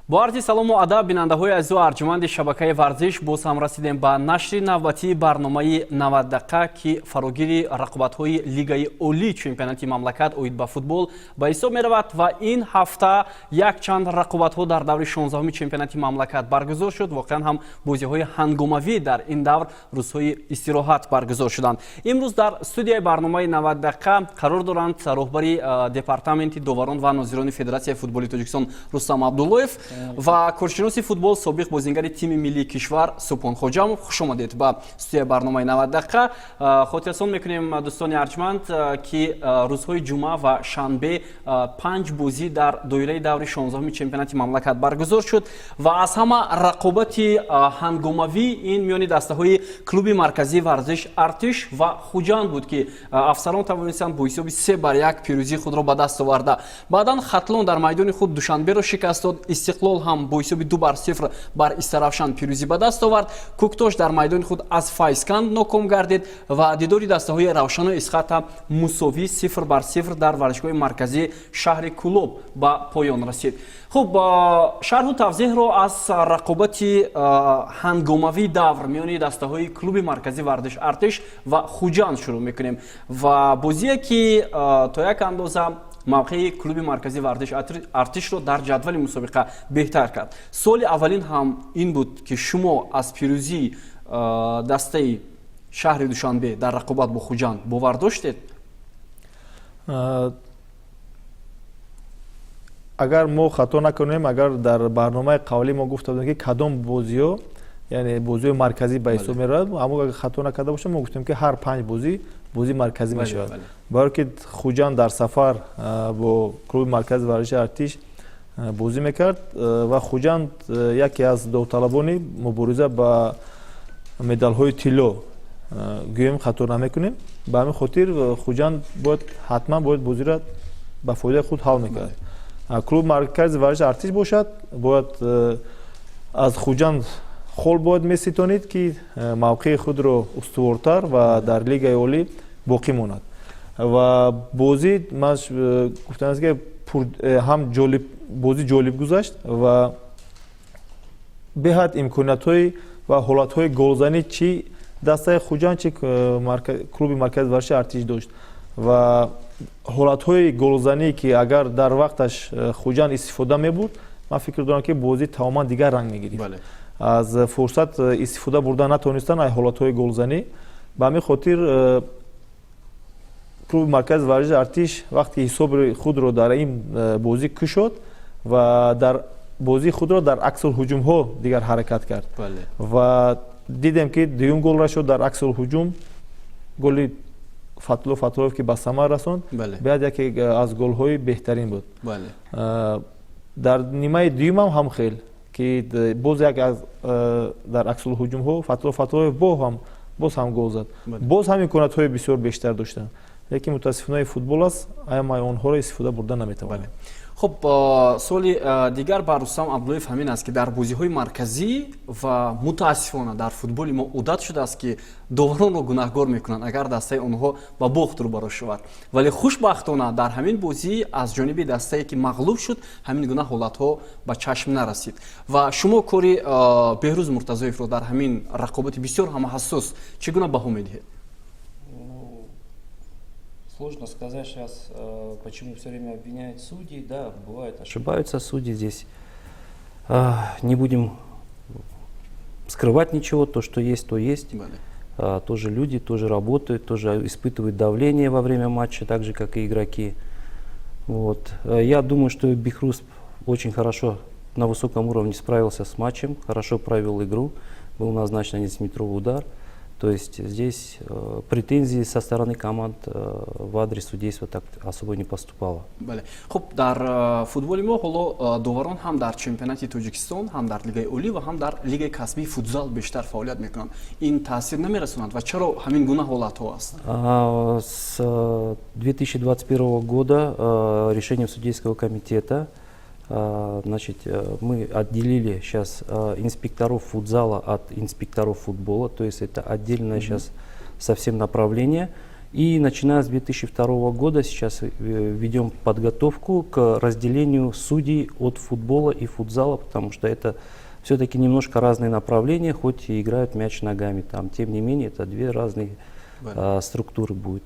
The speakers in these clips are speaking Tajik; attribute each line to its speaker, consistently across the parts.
Speaker 1: با عرض سلام و ادب بیننده‌های عزیز و ارجمند شبکه ورزش باز هم رسیدیم به نشر نوبتی برنامه 90 دقیقه که فراگیر رقابت‌های لیگ اولی چمپیونات مملکت اوید به فوتبال به حساب می‌رود و این هفته یک چند رقابت‌ها در دور 16 چمپیونات مملکت برگزار شد. واقعا هم بازی‌های هنگاموی در این دور روزهای استراحت برگزار شدند. امروز در استودیوی برنامه 90 دقیقه قرار دارند راهبری دپارتمنت داوران و ناظران فدراسیون فوتبال تاجیکستان رستم عبداللهیف و کارشناس فوتبال سابق بازیگر تیم ملی کشور سپون خوجامov خوش آمدید به استودیوی برنامه 90 دقیقه. خاطررسان میکنیم دوستان ارجمند که روزهای جمعه و شنبه 5 بازی در دایره دور 16 چمپیونات مملکت برگزار شد و از همه رقابت هنگاموی این میان دسته‌های کلوب مرکزی ورزش ارتش و خوجند بود که افسران توانستند با حساب 3-1 پیروزی خود را به دست آورده. بعداً خطلون در میدان خود دوشنبه را شکست داد. استقلال هم با حساب 2-0 بر استرافشان پیروزی به دست آورد. کوکتاش در میدان خود از فایسکند ناکام گردید و دیداری دسته‌های روشن و اسقاط مساوی 0-0 در ورزشگاه مرکزی شهر کلوب به پایان رسید. خب شرح و توضیح را از رقابت هنگاموی دور میان دسته‌های کلوب مرکزی ورزش ارتش و خوجند شروع میکنیم و بازی که تا یک اندازه موقع کلوب مرکزی ورزش ارتش رو در جدول مسابقه بهتر کرد. سال اولین هم این بود که شما از پیروزی دسته شهر دوشنبه در رقابت با خوجند باور داشتید؟
Speaker 2: اگر ما خطا نکنیم، اگر در برنامه قبلی ما گفته بودیم که کدام بازی‌ها یعنی بازی مرکزی به حساب می‌رود، اما اگر خطا نکرده باشیم ما گفتیم که هر 5 بازی مرکزی میشود. برای که خوجند در سفر با کلوب مرکز ورزش ارتش بازی میکرد و خوجند یکی از داوطلبان مبارزه با مدال‌های طلا گویم خطا نمیکنیم. به همین خاطر خوجند حتما باید بازی را به فایده خود حل میکرد. کلوب مرکز ورزش ارتش باشد، باید از خوجند خول باید میستانید که موقع خود را استوارتر و در لیگ اولی باقی ماند. و بازی من گفتم است که هم بازی جالب گذشت و بهت امکانات‌های و حالت‌های گلزنی چی دسته خوجند چی کلوب مرکز ورزش ارتش داشت و حالت‌های گلزنی که اگر در وقتش خوجند استفاده می‌برد، من فکر دارم که بازی تماما دیگر رنگ می‌گیرد. از فرصت استفاده بردن نتونستن ای حالت‌های گلزنی. به همین خاطر کلوب مرکز ورزش ارتش وقتی حساب خود را در این بازی کشید و در بازی خود را در عکس الهجوم ها دیگر حرکت کرد و دیدیم که دوم گل را شد در عکس الهجوم، گل فتلوف که به ثمر رساند. بعد یکی از گل های بهترین بود. در نیمه دوم هم خیلی که باز یک از در عکس الهجوم ها فتلوف باز هم گل زد. باز هم امکانات های بسیار بیشتر داشتن، لیکن متاسفانه فوتبال است، اما آنها را استفاده بردن نمیتوانند.
Speaker 1: خب سوال دیگر بر رستم عبداللهیف همین است که در بازی‌های مرکزی و متاسفانه در فوتبال ما عادت شده است که داوران را گناهکار میکنند اگر دسته آنها با باخت روبرو شود، ولی خوشبختانه در همین بازی از جانب دسته‌ای که مغلوب شد همین گونه حالت‌ها به چشم نرسید و شما کاری بهروز مرتضی‌یف رو در همین رقابت بسیار هم حساس چگونه بها میدهید؟
Speaker 3: Сложно сказать сейчас, почему все время обвиняют судей. Да, бывает, ошибаются судьи здесь. Не будем скрывать ничего, то, что есть, то есть. Тоже люди, тоже работают, тоже испытывают давление во время матча, так же, как и игроки. Вот. Я думаю, что Бехруз очень хорошо на высоком уровне справился с матчем, хорошо провел игру, был назначен 11-метровый удар. То есть здесь претензий со стороны команд в адрес судейства так особо не поступало.
Speaker 1: خب در فوتبال ما حالا داوران هم در چمپیونات تاجیکستان، هم در لیگ اولی و هم در لیگ کسبی فوتزال بیشتر فعالیت میکنند. این تاثیر نمیرسوند و چرا همین گونه حالت ها است؟
Speaker 3: С 2021 года решением судейского комитета значит, мы отделили сейчас инспекторов футзала от инспекторов футбола, то есть это отдельное сейчас совсем направление. И начиная с 2002 года сейчас ведем подготовку к разделению судей от футбола и футзала, потому что это все-таки немножко разные направления, хоть и играют мяч ногами. Там, тем не менее, это две разные структуры будет.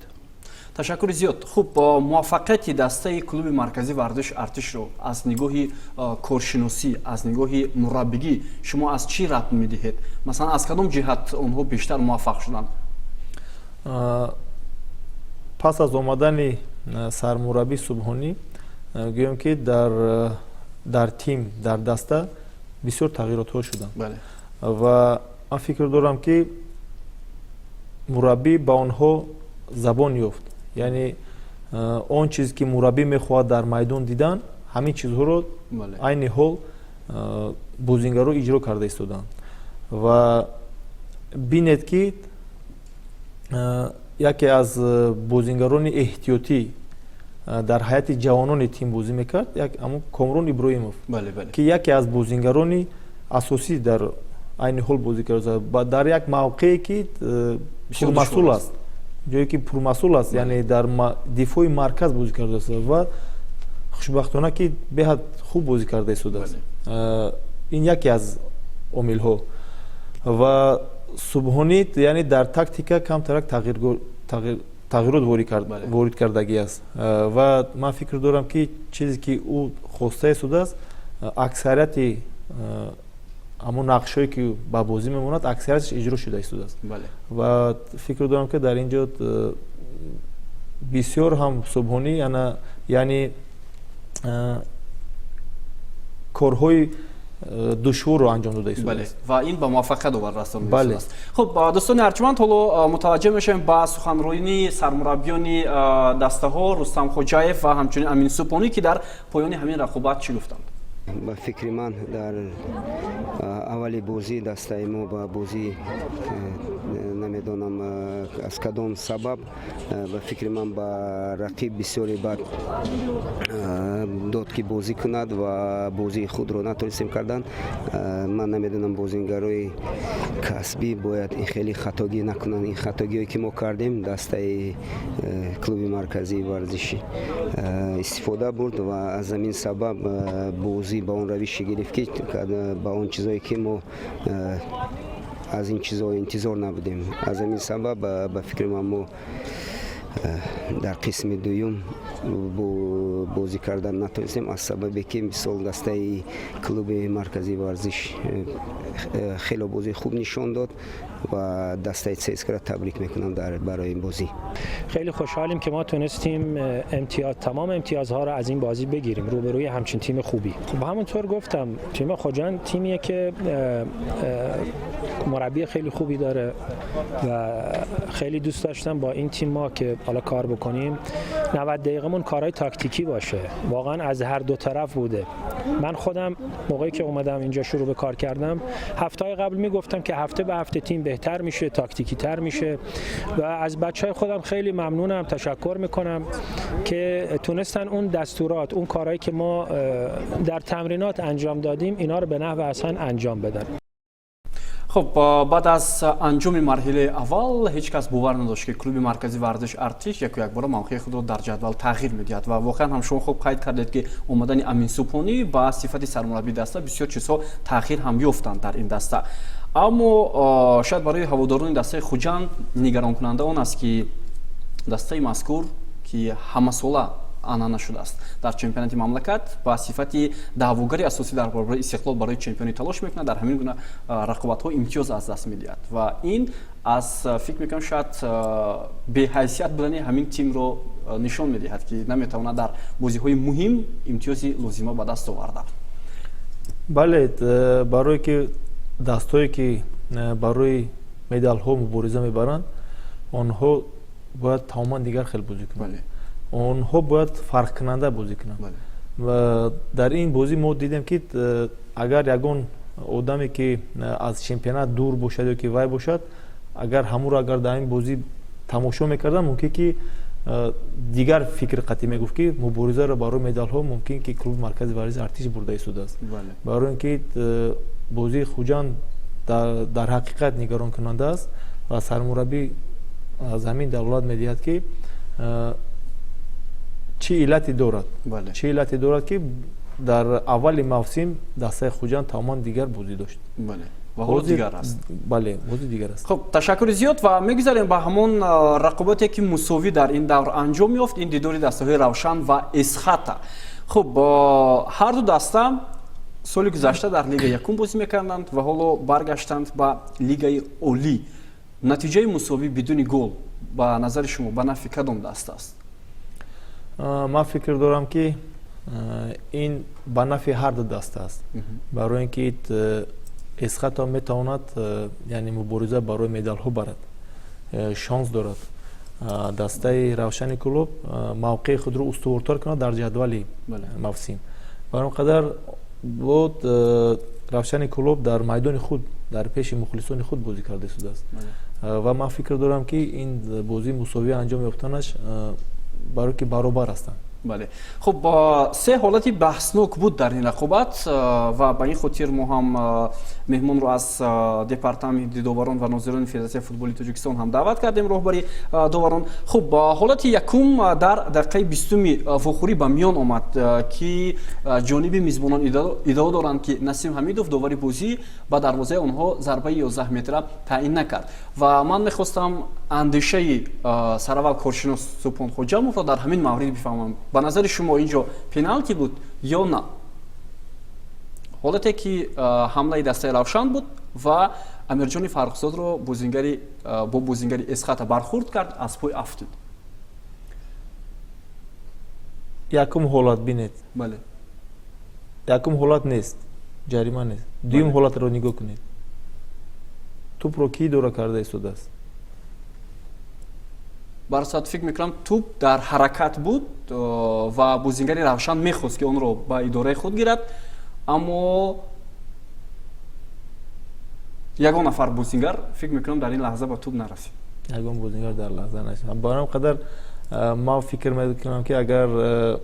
Speaker 1: ташаккури зиёд. хуб муваффақияти дастаи клуби марказии варзиш артишро аз нигоҳи коршиносӣ, аз нигоҳи мураббигӣ шумо аз чӣ рабт медиҳед? Масалан, аз кадом ҷиҳат онҳо бештар муваффақ шуданд?
Speaker 2: пас аз омадани сармураббии Субҳонӣ гӯем ки дар тим, дар даста бисёр тағйиротҳо шуданд. Ва ман фикр дорам ки мураббӣ ба онҳо забон ёфт. яъне он чизе ки мураббӣ мехоҳад дар майдон дидан, ҳамин чизҳоро айни ҳол бозингаро иҷро карда истоданд. ва бинед ки яке аз бозингарони эҳтиётӣ дар ҳайати ҷавонони тим бозӣ мекард, Комрон Иброимов, ки яке аз бозингарони асосӣ дар айни ҳол бозӣ карда дар як мавқее ки пурмасъул аст, ҷое ки пурмасъул аст, яъне дар дифои марказ бозӣ кардааст ва хушбахтона ки беҳад хуб бозӣ карда истодааст. ин яке аз омилҳо. ва Субҳонӣ яъне дар тактика камтарак тағйирот ворид кардагӣ аст. ва ман фикр дорам ки чизе ки ӯ хоста истодааст, аксарияти ҳамон нақшҳое ки ба бозӣ мемонад, аксариятш иҷро шуда истодааст. ва фикр дорам ки дар ин ҷо бисёр ҳам Субҳонӣ яъне корҳои душворро анҷом дода истодааст.
Speaker 1: ва ин ба муваффақият оварда расонидааст. хуб дӯстони арҷуманд, ҳоло мутаваҷҷеҳ мешавем ба суханроини сармураббиёни дастаҳо Рустам Хоҷаев ва ҳамчунин Амин Субҳонӣ ки дар поёни ҳамин рақобат чӣ гуфтанд.
Speaker 4: ба фикри ман дар аввали бозӣ дастаи мо ба бозӣ намедонам аз кадом сабаб ба фикри ман ба рақиб бисёре бад дод ки бозӣ кунад ва бозии худро натонистем кардан. ман намедонам бозингарои касбӣ бояд хеле хатогӣ накунанд. ин хатогиҳое ки мо кардем дастаи клуби марказии варзишӣ истифода бурд ва аз ҳамин сабаб бозӣ ба он равиши гирифт ки ба он чизое ки мо аз ин чизо интизор набудем. аз ҳамин сабаб ба фикри ман мо дар қисми дуюм бозӣ кардан натонистем, аз сабабе ки мисол дастаи клуби марказии варзиш хеле бозии хуб нишон дод ва дастаи ЦСКА табрик мекунам барои ин бозӣ.
Speaker 5: خیلی خوشحالیم که ما تونستیم تمام امتیازها رو از این بازی بگیریم روبروی همچین تیم خوبی. خب همونطور گفتم تیم خوجان تیمیه که مربی خیلی خوبی داره و خیلی دوست داشتم با این تیم ما که حالا کار بکنیم 90 دقیقه‌مون کارهای تاکتیکی باشه. واقعا از هر دو طرف بوده. من خودم موقعی که اومدم اینجا شروع به کار کردم هفته‌های قبل میگفتم که هفته به هفته تیم بهتر میشه، تاکتیکی تر میشه و از بچهای خودم خیلی ممنونم، تشکر میکنم که تونستن اون دستورات، اون کارهایی که ما در تمرینات انجام دادیم اینا رو به نحو احسن انجام بدن.
Speaker 1: خب بعد از انجام مرحله اول هیچ کس باور نداشت که کلوب مرکزی ورزش ارتش یک بار موقع خود را در جدول تغییر میدهد و واقعا هم شما خوب قید کردید که اومدن امین سوپانی با صفت سرمربی دسته بسیار چیزها تغییر هم یافتند در این دسته. اما شاید برای هواداران دسته خوجند نگران کننده آن است که دسته مذکور که همساله анана шудааст дар чемпионати мамлакат ба сифати даъвогари асосӣ дар борбораи истиқлол барои чемпионӣ талош мекунад, дар ҳамин гуна рақобатҳо имтиёз аз даст медиҳад ва ин аз фикр мекунам шояд беҳайсият будани ҳамин тимро нишон медиҳад ки наметавонад дар бозиҳои муҳим имтиёзи лозима ба даст оварда.
Speaker 2: бале барое ки дастҳое ки барои медалҳо мубориза мебаранд онҳо бояд тамоман дигар хел бозӣ кунанд. онҳо бояд фарқкунанда бозӣ кунанд ва дар ин бозӣ мо дидем ки агар ягон одаме ки аз чемпионат дур бошад ё ки вай бошад, агар ҳамуро агар дар ин бозӣ тамошо мекарданд мумкин ки дигар фикр қатъӣ мегуфт ки муборизаро барои медалҳо мумкин ки клуби маркази варзиши артиш бурда истодааст. барои ин ки бозии хуҷанд дар ҳақиқат нигаронкунанда аст ва сармураббӣ аз ҳамин далолат медиҳад ки чӣ иллате дорад,
Speaker 1: бале.
Speaker 2: чӣ иллате дорад ки дар аввали мавсим дастаи Хуҷанд тамоман дигар бозӣ дошт.
Speaker 1: бале. ва ҳоло дигар аст.
Speaker 2: бале, бозӣ дигар аст.
Speaker 1: хуб, ташаккури зиёд ва мегузарем ба ҳамон рақобате ки мусовӣ дар ин давр анҷом ёфт, ин дидори дастаҳои Равшан ва Эсхата. хуб, ҳар ду даста соли гузашта дар лигаи якум бозӣ мекарданд ва ҳоло баргаштанд ба лигаи олӣ. натиҷаи мусовӣ бидуни гол ба назари шумо ба нафи кадом даста аст?
Speaker 2: ман фикр дорам ки ин ба нафи ҳар ду даста аст, барои ин ки Эсхата метавонад яъне мубориза барои медалҳо барад, шонс дорад. дастаи Равшани Клуб мавқеи худро устувортар кунад дар ҷадвали мавсим. Бар он қадар буд Равшани Клуб дар майдони худ, дар пеши мухлисони худ бозӣ карда истодааст. ва ман фикр дорам ки ин бозӣ мусовӣ анҷом ёфтанаш барои ки баробар ҳастанд.
Speaker 1: бале. хуб, се ҳолати баҳснок буд дар ин рақобат ва ба ин хотир мо ҳам меҳмонро аз департаменти доварон ва нозирони Федератсияи футболи Тоҷикистон ҳам даъват кардем, роҳбари доварон. хуб, ҳолати якум дар дақиқаи 20 вохӯрӣ ба миён омад ки ҷониби мизбонон иддао доранд ки Насим Ҳамидов довари бозӣ ба дарвозаи онҳо зарбаи 11 метра таъин накард. ва ман мехостам андешаи сараввал коршинос Субҳон Хоҷамовро дар ҳамин маврид бифаҳмам. ба назари шумо инҷо пеналти буд ё на? ҳолате ки ҳамлаи дастаи Равшан буд ва Амирҷони Фаррухзодро бо бозингари Эсхата бархурд кард, аз пой афтид.
Speaker 2: якум ҳолат бинед,
Speaker 1: бале.
Speaker 2: якум ҳолат нест, ҷарима нест. дуюм ҳолатро нигоҳ кунед. тупро кӣ дора карда истодааст?
Speaker 1: баросат фикр мекунам туп дар ҳаракат буд ва бозингари Равшан мехост ки онро ба идораи худ гирад, аммо ягон нафар бозингар фикр мекунам дар ин лаҳза ба туп нарасид.
Speaker 2: ягон бозингар дар лаҳза нарасид. Ба ҳамин қадар ман фикр мекунам ки агар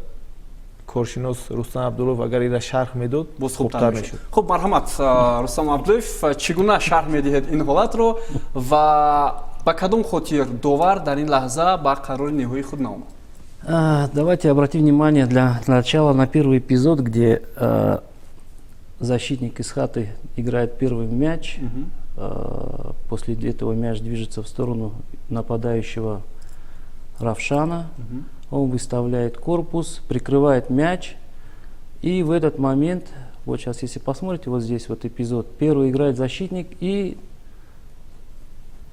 Speaker 2: коршинос Рустам Абдуллоев агар ира шарҳ медод, хубтар мешуд.
Speaker 1: хуб, марҳамат Рустам Абдуллоев, чӣ гуна шарҳ медиҳед ин ҳолатро ва ба кадом хотир довар дар ин лаҳза ба қарори ниҳоии худ наомад?
Speaker 3: Давайте обратим внимание для начала на первый эпизод, где защитник Эсхаты играет первый мяч. После этого мяч движется в сторону нападающего Равшана. Он выставляет корпус, прикрывает мяч. И в этот момент, вот сейчас если посмотрите, вот здесь вот эпизод, первый играет защитник и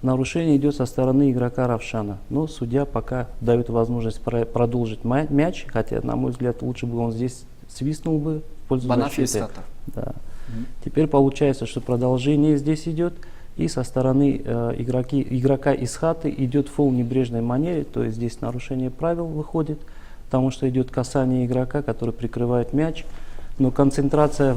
Speaker 3: нарушение идет со стороны игрока Равшана. Но судья пока дает возможность продолжить мяч, хотя, на мой взгляд, лучше бы он здесь свистнул бы в пользу защиты. Да. Теперь получается, что продолжение здесь идет, и со стороны игрока Эсхаты идет фол в небрежной манере, то есть здесь нарушение правил выходит, потому что идет касание игрока, который прикрывает мяч, но концентрация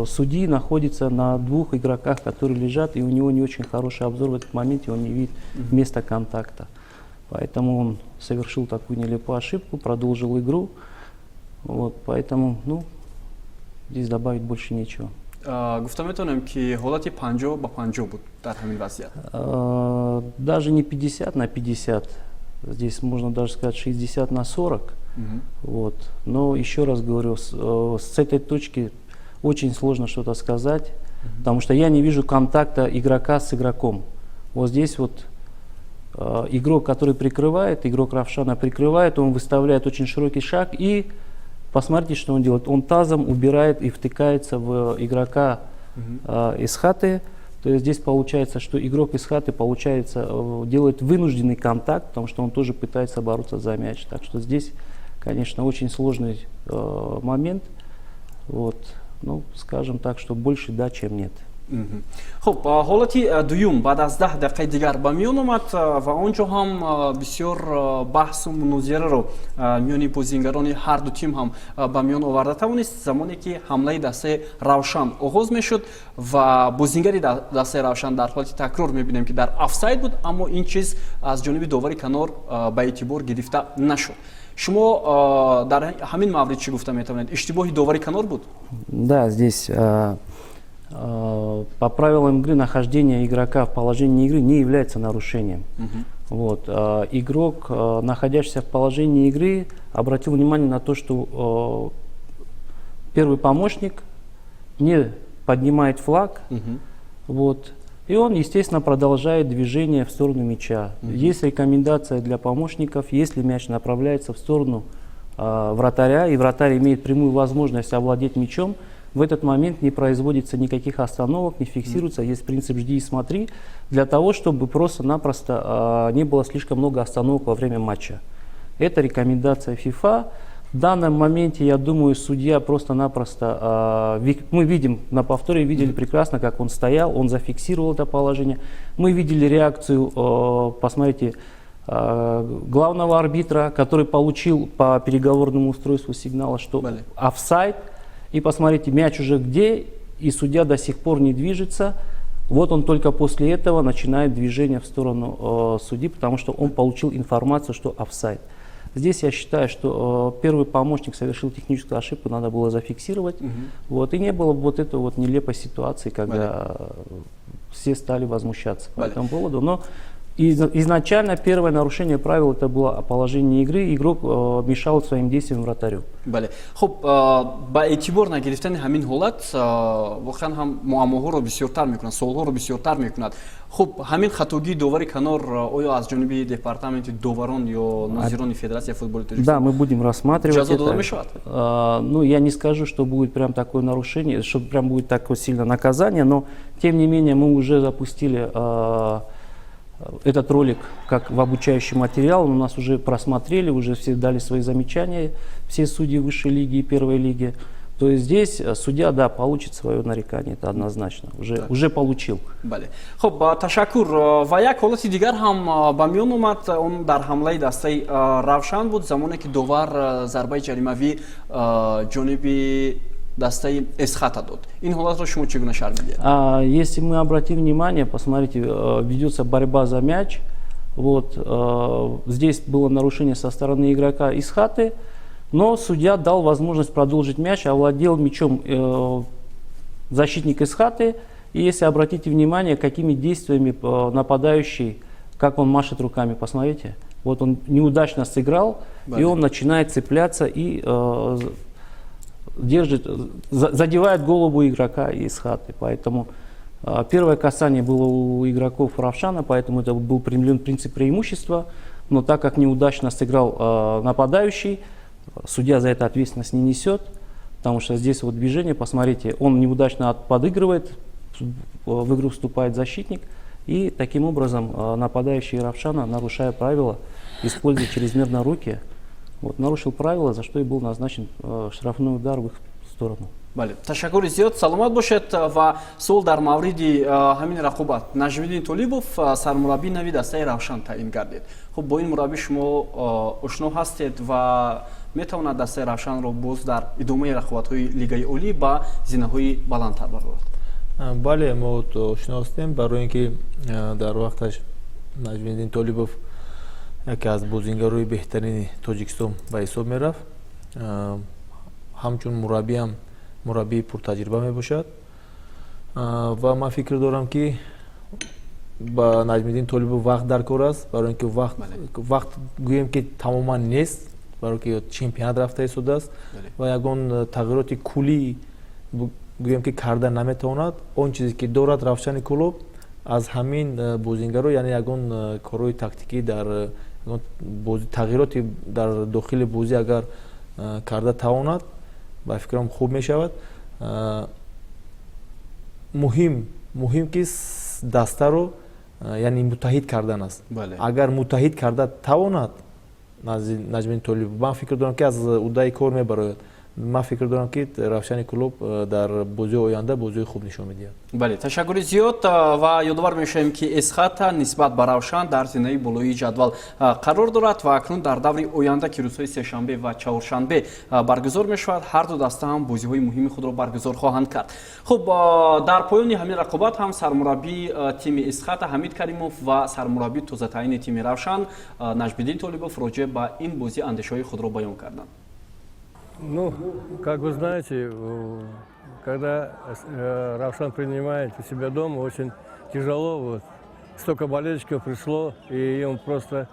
Speaker 3: судьи находится на двух игроках, которые лежат, и у него не очень хороший обзор в этот момент, и он не видит места контакта. Поэтому он совершил такую нелепую ошибку, продолжил игру. Вот, поэтому, здесь добавить больше нечего.
Speaker 1: Гуфта метавонем ки ҳолати 50 ба 50 буд дар ҳамин вазъият?
Speaker 3: Даже не 50 на 50, здесь можно даже сказать 60 на 40. Вот. Но еще раз говорю, с этой точки очень сложно что-то сказать, потому что я не вижу контакта игрока с игроком. Вот здесь вот игрок, который прикрывает, игрок Равшана прикрывает, он выставляет очень широкий шаг и посмотрите, что он делает. Он тазом убирает и втыкается в игрока Эсхаты. То есть здесь получается, что игрок Эсхаты делает вынужденный контакт, потому что он тоже пытается бороться за мяч. Так что здесь, конечно, очень сложный момент. Вот. Скажем так, что больше да, чем нет.
Speaker 1: хуб, ҳолати дуюм баъд аз 10 дақиқаи дигар ба миён омад ва он ҷо ҳам бисёр баҳсу мунозираро миёни бозингарони ҳар ду тим ҳам ба миён оварда тавонист. замоне ки ҳамлаи дастаи Равшан оғоз мешуд ва бозингари дастаи Равшан дар ҳолати такрор мебинем ки дар офсайд буд, аммо ин чиз аз ҷониби довари канор ба эътибор гирифта нашуд. шумо дар ҳамин маврид чӣ гуфта метавонед? Иштибоҳи довари канор буд?
Speaker 3: Да, здесь по правилам игры нахождение игрока в положении игры не является нарушением. Вот. Игрок, находящийся в положении игры, обратил внимание на то, что первый помощник не поднимает флаг, вот, и он, естественно, продолжает движение в сторону мяча. Есть рекомендация для помощников, если мяч направляется в сторону вратаря, и вратарь имеет прямую возможность овладеть мячом, в этот момент не производится никаких остановок, не фиксируется, есть принцип «жди и смотри», для того, чтобы просто-напросто не было слишком много остановок во время матча. Это рекомендация FIFA. В данном моменте, я думаю, судья просто-напросто, мы видим на повторе, видели прекрасно, как он стоял, он зафиксировал это положение. Мы видели реакцию, посмотрите, главного арбитра, который получил по переговорному устройству сигнала, что офсайд. И посмотрите, мяч уже где, и судья до сих пор не движется. Вот он только после этого начинает движение в сторону судьи, потому что он получил информацию, что офсайд. Здесь я считаю, что первый помощник совершил техническую ошибку, надо было зафиксировать. Вот, и не было бы вот этой вот нелепой ситуации, когда все стали возмущаться по этому поводу. Но изначально первое нарушение правил это было положение игры, игрок мешал своим действиям вратарю.
Speaker 1: бале хуб ба эътибор нагирифтани ҳамин ҳолат воқеан ҳам муаммоҳоро бисёртар мекунад, суолҳоро бисёртар мекунад. Хуб ҳамин хатогии довари канор оё аз ҷониби департаменти доварон ё назирони федератсия футболи таҷикистон
Speaker 3: да, мы будем рассматривать
Speaker 1: ҷазо дода
Speaker 3: это.
Speaker 1: мешавад?
Speaker 3: Ну, я не скажу, что будет прям такое нарушение, что прям будет такое сильное наказание, но тем не менее мы уже запустили этот ролик как в обучающий материал, у нас уже просмотрели, уже все дали свои замечания, все судьи высшей лиги и первой лиги. То есть здесь судья, да, получит свое нарекание, это однозначно, уже получил.
Speaker 1: бале хуб ташаккур ва як ҳолати дигар ҳам ба миён омад, он дар ҳамлаи дастаи равшан буд замоне ки довар зарбаи ҷаримавӣ ҷониби дастаи эсхата дод. Ин ҳолатро шумо чӣ гуна шарҳ медиҳед?
Speaker 3: Если мы обратим внимание, посмотрите, ведется борьба за мяч. Вот, здесь было нарушение со стороны игрока Эсхаты, но судья дал возможность продолжить мяч, овладел мячом защитник Эсхаты. И если обратите внимание, какими действиями нападающий, как он машет руками, посмотрите. Вот он неудачно сыграл, и он начинает цепляться и задевает голову игрока из хаты. Поэтому первое касание было у игроков Равшана, поэтому это был применен принцип преимущества. Но так как неудачно сыграл нападающий, судья за это ответственность не несет. Потому что здесь вот движение, посмотрите, он неудачно подыгрывает, в игру вступает защитник. И таким образом нападающий Равшана, нарушая правила, используя чрезмерно руки, вот, нарушил правила, за что и был назначен штрафной удар в их сторону.
Speaker 1: бале ташаккури зиёд, саломат бошед. Ва суол дар мавриди ҳамин рақобат, Нажмиддин Толибов сармураббии нави дастаи Равшан таъин гардид. Хуб, бо ин мураббӣ шумо ошно ҳастед ва метавонад дастаи Равшанро боз дар идомаи рақобатҳои лигаи олӣ ба зинаҳои баландтар баровард?
Speaker 2: бале мо ошно ҳастем, барои ин ки дар вақташ Нажмиддин Толибов яке аз бозингарои беҳтарини Тоҷикистон ба ҳисоб мерафт. ҳамчун мураббиам мураббии пуртаҷриба мебошад ва ман фикр дорам ки ба Наҷмиддин Толибов вақт дар кор аст, барои ин ки вақт гӯем ки тамоман нест, барои ки чемпионат рафта истодааст ва ягон тағйироти куллӣ гӯем ки карда наметавонад. Он чизе ки дорад Равшани клуб аз ҳамин бозингаро, яъне ягон корҳои тактикӣ дар тағйироти дар дохили бозӣ агар карда тавонад, ба фикрам хуб мешавад. муҳим ки дастаро яъне муттаҳид кардан аст. Агар муттаҳид карда тавонад Наҷмиддин Толибов, ман фикр дорам ки аз уддаи кор мебарояд. ман фикр дорам ки Равшани клуб дар бозии оянда бозии хуб нишон медиҳад.
Speaker 1: бале ташаккури зиёд. ва ёдовар мешавем ки Эсхата нисбат ба Равшан дар зинаи болоии ҷадвал қарор дорад ва акнун дар даври оянда ки рӯзҳои сешанбе ва чаҳоршанбе баргузор мешавад, ҳарду даста ҳам бозиҳои муҳими худро баргузор хоҳанд кард. хуб, дар поёни ҳамин рақобат ҳам сармураббии тими Эсхата Ҳамид Каримов ва сармураббии тозатаини тими Равшан Нажмиддин Толибов роҷеъ ба ин бозӣ андешаҳои худро баён карданд.
Speaker 6: Ну, как вы знаете, когда Равшан принимает у себя дома, очень тяжело. Вот. Столько болельщиков пришло, и им просто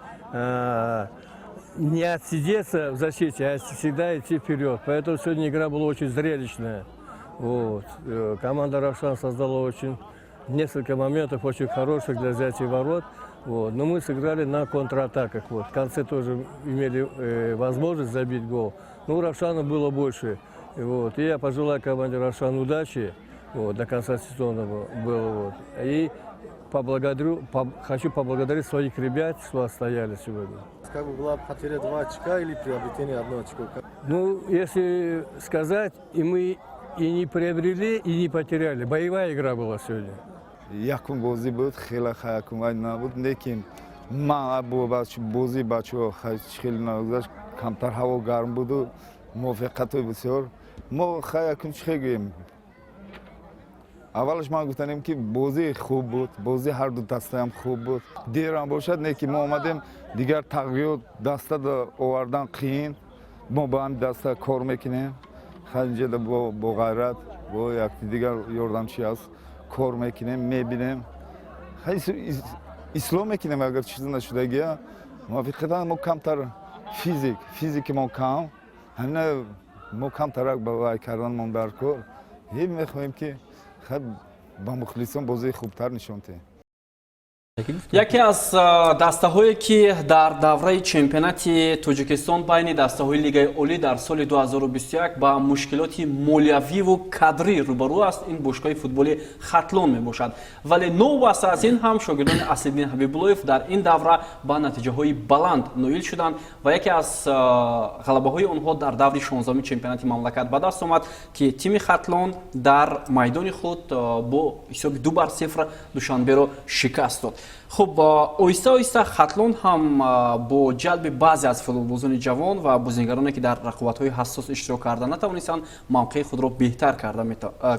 Speaker 6: не отсидеться в защите, а всегда идти вперед. Поэтому сегодня игра была очень зрелищная. Вот. Команда Равшан создала несколько моментов очень хороших для взятия ворот. Вот. Но мы сыграли на контратаках. Вот. В конце тоже имели возможность забить гол. Но у Равшана было больше. Вот. И я пожелаю команде Равшан удачи вот, до конца сезона. Вот. И хочу поблагодарить своих ребят, что отстояли сегодня.
Speaker 2: Как бы была потеря 2 очка или приобретение 1 очко?
Speaker 6: Ну, если сказать, и мы и не приобрели, и не потеряли. Боевая игра была сегодня.
Speaker 7: Якун бозӣ буд, хеле хаякумай набуд, лекин ман бозӣ бачаҳо хеле нагузашт, камтар ҳаво гарм буду, муваффиқиятҳои бисёр. Мо хаякун чӣ гӯем? Аввалаш ман гуфтанем ки бозӣ хуб буд, бозӣ ҳарду дастаам хуб буд. Дерам бошад, не ки мо омадем дигар тағйирот даста овардан қиин, мо ба ҳамин даста кор мекунем. Ханҷеда бо ғайрат, бо якдигар ёрдамчӣ аст. کار میکنیم میبینیم اصلاح میکنیم اگر چیزی نشدگی موافقتا ما کمتر فیزیک ما کم همه ما کمتر با وای کردن من برکار هم میخوایم که خب با مخلصان بازی خوبتر نشون دهیم
Speaker 1: яке аз дастаҳое ки дар давраи чемпионати тоҷикистон байни дастаҳои лигаи олӣ дар соли 2021 ба мушкилоти молиявиву кадрӣ рӯбарӯ аст, ин бошгоҳи футболи хатлон мебошад. Вале новбаста аз ин ҳам шогирдони Асаддин Ҳабибуллоев дар ин давра ба натиҷаҳои баланд ноил шуданд ва яке аз ғалабаҳои онҳо дар даври 16-уми чемпионати мамлакат ба даст омад ки тими хатлон дар майдони худ бо ҳисоби 2-0 Душанберо шикаст дод. خب آیسته آیسته خطلون هم با جلب بعضی از فوتبالبازان جوان و بازیگرانی که در رقابت‌های حساس اشتراک کردن نتوانستند موقع خود را بهتر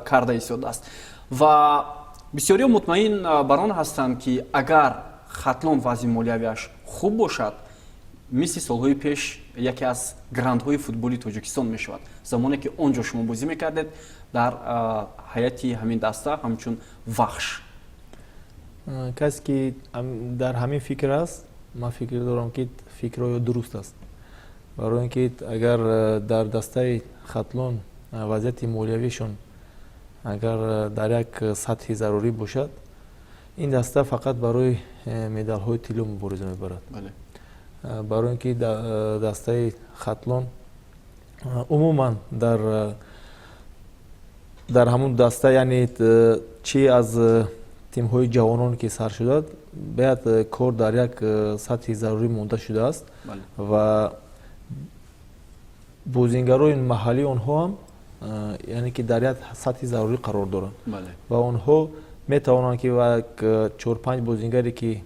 Speaker 1: کرده ایستاده است و بسیاری مطمئن بر آن هستند که اگر خطلون وضع مالیویش خوب باشد مثل سالهای پیش یکی از گرندهای فوتبالی تاجیکستان میشود. زمانی که آنجا شما بازی میکردید در هیئت همین دسته همچون وحش
Speaker 2: کسی که در همین فکر است من فکر دارم که فکرهای درست است برای اینکه اگر در دسته خطلون وضعیت مالیویشون اگر در یک سطح ضروری باشد این دسته فقط برای مدال های طلا مبارزه میبرد. برای اینکه دسته خطلون عموما در همون دسته یعنی چی از تیم‌های جوانان که سر شده باید کار در یک سطح ضروری مونده شده است و بازیگران محلی آنها هم یعنی که در یک سطح ضروری قرار دارند و آنها میتوانند که 4-5 بازیگری که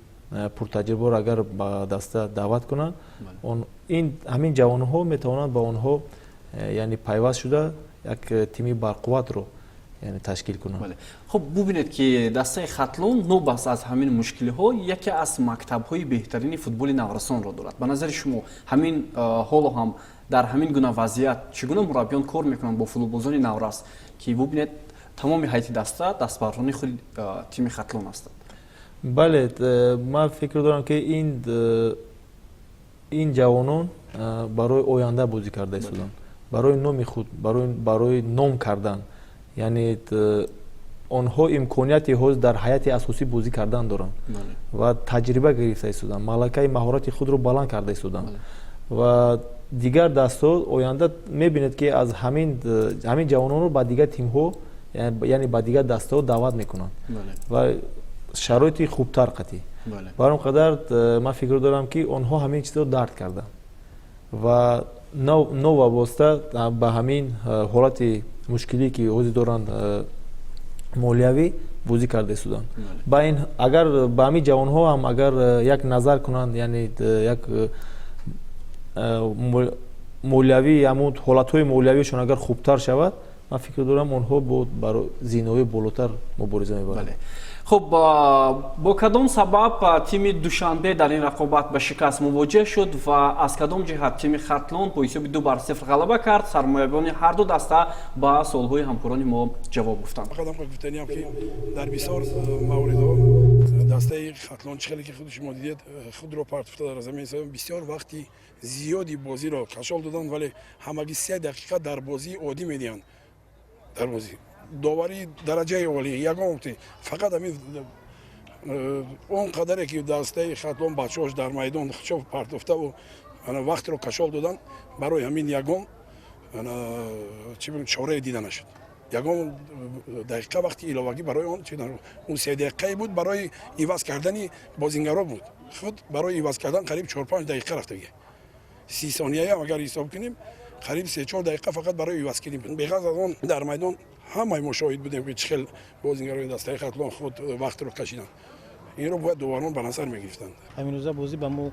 Speaker 2: پرتجربه را اگر با دسته دعوت کنند این همین جوانها میتوانند با آنها یعنی پیوست شده یک تیمی برقوت رو یعنی تشکیل کنند.
Speaker 1: خب ببینید که دسته خطلون نوبس از همین مشکلی ها یکی از مکتب های بهترین فوتبال نورستان را دارد. به نظر شما همین حالا هم در همین گونه وضعیت چگونه مربیان کار میکنند با فوتبالبازان نورست که ببینید تمام هیئت دسته دستبرانی خود تیم خطلون است.
Speaker 2: بله من فکر دارم که این جوانان برای آینده بازی کرده ایستادند. برای نام خود برای نام کردن یعنی آنها امکانیتی حوز در حیات اساسی بازی کردن دارند و تجربه گرفته ایستادند. ملکه مهارت خود رو بلند کرده ایستادند و دیگر دستا آینده میبینید که از همین جوانان رو با دیگر تیم ها یعنی با دیگر دستا دعوت میکنند و شرایط خوبتر قطعی. برام قدر من فکر دارم که آنها همین چیز رو درک کردن و نو وابسته به همین حالت مشکلی که حوزی دارند مالیوی بازی کرده ایستادند. با این اگر با همین جوان ها هم اگر یک نظر کنند یعنی یک مالیوی همون حالت های مالیویشون اگر خوبتر شود من فکر دارم آنها برای زینوی بالاتر مبارزه میبرند.
Speaker 1: خب با کدام سبب تیم دوشنبه در این رقابت به شکست مواجه شد و از کدام جهت تیم خطلان با حساب 2-0 غلبه کرد؟ سرمایه‌گران هر دو دسته با سوال‌های همکاران ما جواب گفتند.
Speaker 8: فقط هم گفتنیم که در بسیار موارد دسته خطلان چخیلی که خودش ما دیدید خود رو پرت افتاده در زمین بسیار وقتی زیادی بازی را کشال دادن ولی همگی 3 دقیقه در بازی عادی میدیان در بازی داوری درجه عالی یگان وقتی فقط همین اون قدری که دسته خطلان بچه‌هاش در میدان خود پرت افته و وقت رو کشال دادن برای همین یگان چی بگم چاره دیده نشد. یگان دقیقه وقتی علاوگی برای اون 3 دقیقه بود برای ایواز کردن بازیگرا بود. خود برای ایواز کردن قریب 4-5 دقیقه رفته دیگه. 30 ثانیه هم اگر حساب کنیم قریب 3-4 دقیقه فقط برای ایواز کردن. بغیر از اون در میدان همه ما شاهد بودیم که چخیل بازیگرای دسته خطلان خود وقت رو کشیدن. این رو باید دوباره به نظر میگرفتند.
Speaker 9: همین روزا بازی به ما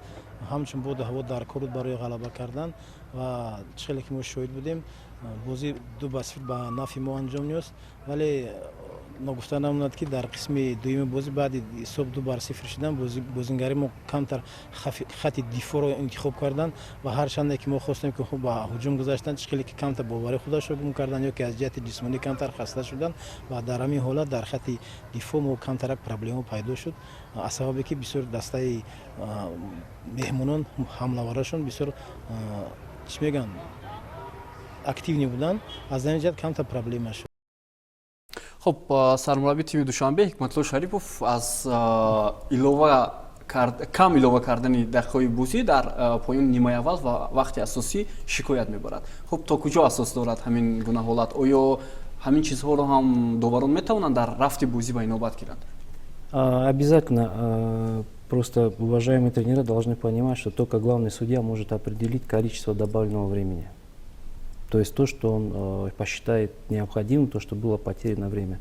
Speaker 9: همچون بود هوا در کورد برای غلبه کردن و چخیلی که ما شاهد بودیم بازی 2-0 به نفع ما انجام نیست ولی نگفته نموند که در قسم دوم بازی بعد حساب 2-0 شدن بازیگری ما کمتر خط دفاع رو انتخاب کردن و هر چند که ما خواستیم که خوب به هجوم گذاشتن چخیلی که کمتر باوری خودش رو گم کردن یا که از جهت جسمانی کمتر خسته شدن و در همین حالت در خط دفاع ما کمتر پرابلم پیدا شد از سببی که بسیار دسته مهمونان حمله‌ورشون بسیار چی میگن اکتیو بودن از این جهت کمتر پرابلم شد.
Speaker 1: خب سرمربی تیم دوشنبه حکمت‌الله شریفов از کم ایلوه کردن دقیقه‌های بازی در پایان نیمه اول و وقت اساسی شکایت میبرد. خب تا کجا اساس دارد همین گونه حالت؟ آیا همین چیزها رو هم دوباره میتوانند در رفت بازی به نوبت گیرند؟
Speaker 3: Обязательно. Просто уважаемые тренеры должны понимать, что только главный судья может определить количество добавленного времени. То есть то, что он посчитает необходимым, то, что было потеряно время.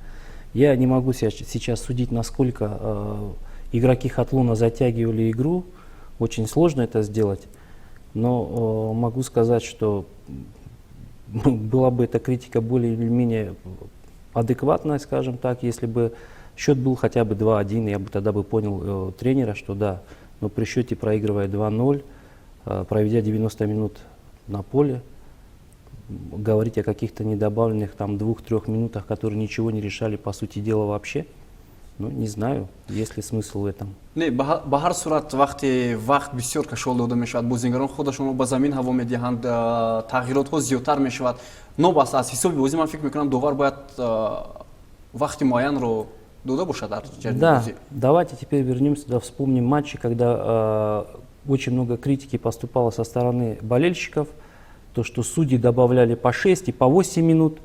Speaker 3: Я не могу сейчас судить, насколько игроки Хатлона затягивали игру. Очень сложно это сделать. Но могу сказать, что была бы эта критика более или менее адекватная, скажем так, если бы счет был хотя бы 2-1, я бы тогда бы понял тренера, что да, но при счете проигрывая 2-0, проведя 90 минут на поле, говорить о каких-то недобавленных там 2-3 минутах, которые ничего не решали по сути дела вообще, ну не знаю, есть ли смысл в этом.
Speaker 1: Не, ба ҳар сурат вақте вақт бисёр кашол дода мешавад, бозигарон худашонро ба замин ҳаво медиҳанд, тағйиротҳо зиёдтар мешавад. Нобаста аз ҳисоби бозӣ ман фикр мекунам довар бояд вақти муайянро дода бошад дар ҷараёни бозӣ.
Speaker 3: Давайте теперь вернемся, да, вспомним матчи, когда очень много критики поступало со стороны болельщиков, то, что судьи добавляли по 6 и по 8 минут,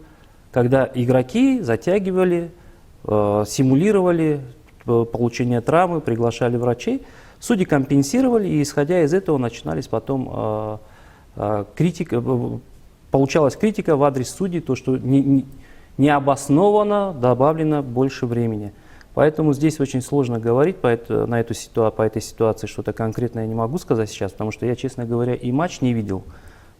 Speaker 3: когда игроки затягивали, симулировали получение травмы, приглашали врачей, судьи компенсировали, и исходя из этого начинались потом критика, получалась критика в адрес судей, то, что необоснованно добавлено больше времени. Поэтому здесь очень сложно говорить по этой ситуации что-то конкретное я не могу сказать сейчас, потому что я, честно говоря, и матч не видел.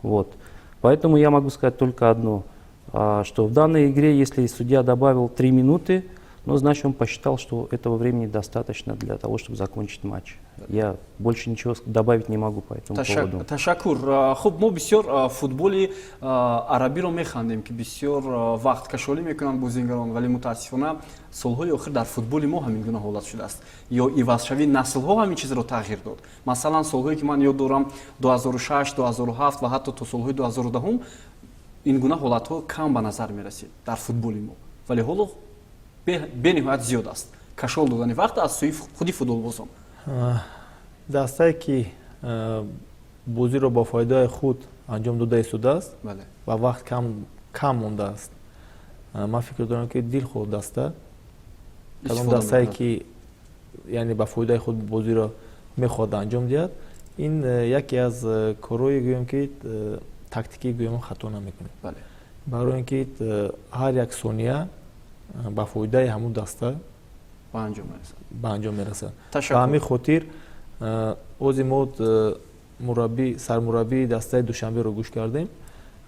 Speaker 3: Вот. Поэтому я могу сказать только одно, что в данной игре, если судья добавил 3 минуты, ну, значит, он посчитал, что этого времени достаточно для того, чтобы закончить матч. Я больше ничего добавить не могу по этому поводу.
Speaker 1: Ташаккур. Хуб, мо бисёр футболи арабиро механдем, ки бисёр вақт кашолӣ мекунанд бозигарон, вале мутаассифона солҳои охир дар футболи мо ҳамин гуна ҳолат шудааст. Ё ивазшавии наслҳо ҳамин чизро тағйир дод. Масалан, солҳое ки ман ёд дорам 2006, 2007 ва ҳатто то солҳои 2010 ин гуна ҳолатҳо кам ба назар мерасид дар футболи мо. Вале ҳоло бениҳоят зиёд аст кашол додани вақт аз сӯи худи футболбозон.
Speaker 2: дастае ки бозиро бо фоидаи худ анҷом дода истодааст ва вақт кам мондааст, ман фикр дорам ки дилхоҳ даста кадом дастае ки яъне ба фоидаи худ бозиро мехоҳад анҷом диҳад, ин яке аз корҳои гӯем ки тактикии гӯям хато намекунем, барои ин ки ҳар як сония ба фоидаи ҳамун даста ба анҷом мерасад. Ба ҳамин хотир ози мо сармураббии дастаи душанберо гӯш кардем.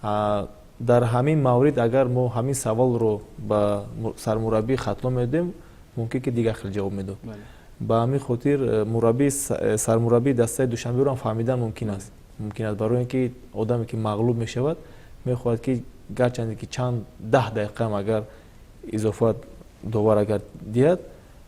Speaker 2: Дар ҳамин маврид агар мо ҳамин саволро ба сармураббии Хатлон медем, мумкин ки дигар хел ҷавоб медод. ба ҳамин хотир мураббӣ сармураббии дастаи душанберо ҳам фаҳмидан мумкин аст барои ин ки одаме ки мағлуб мешавад мехоҳад ки гарчанде ки чанд 10 дақиқаам агар изофа довар агар диҳад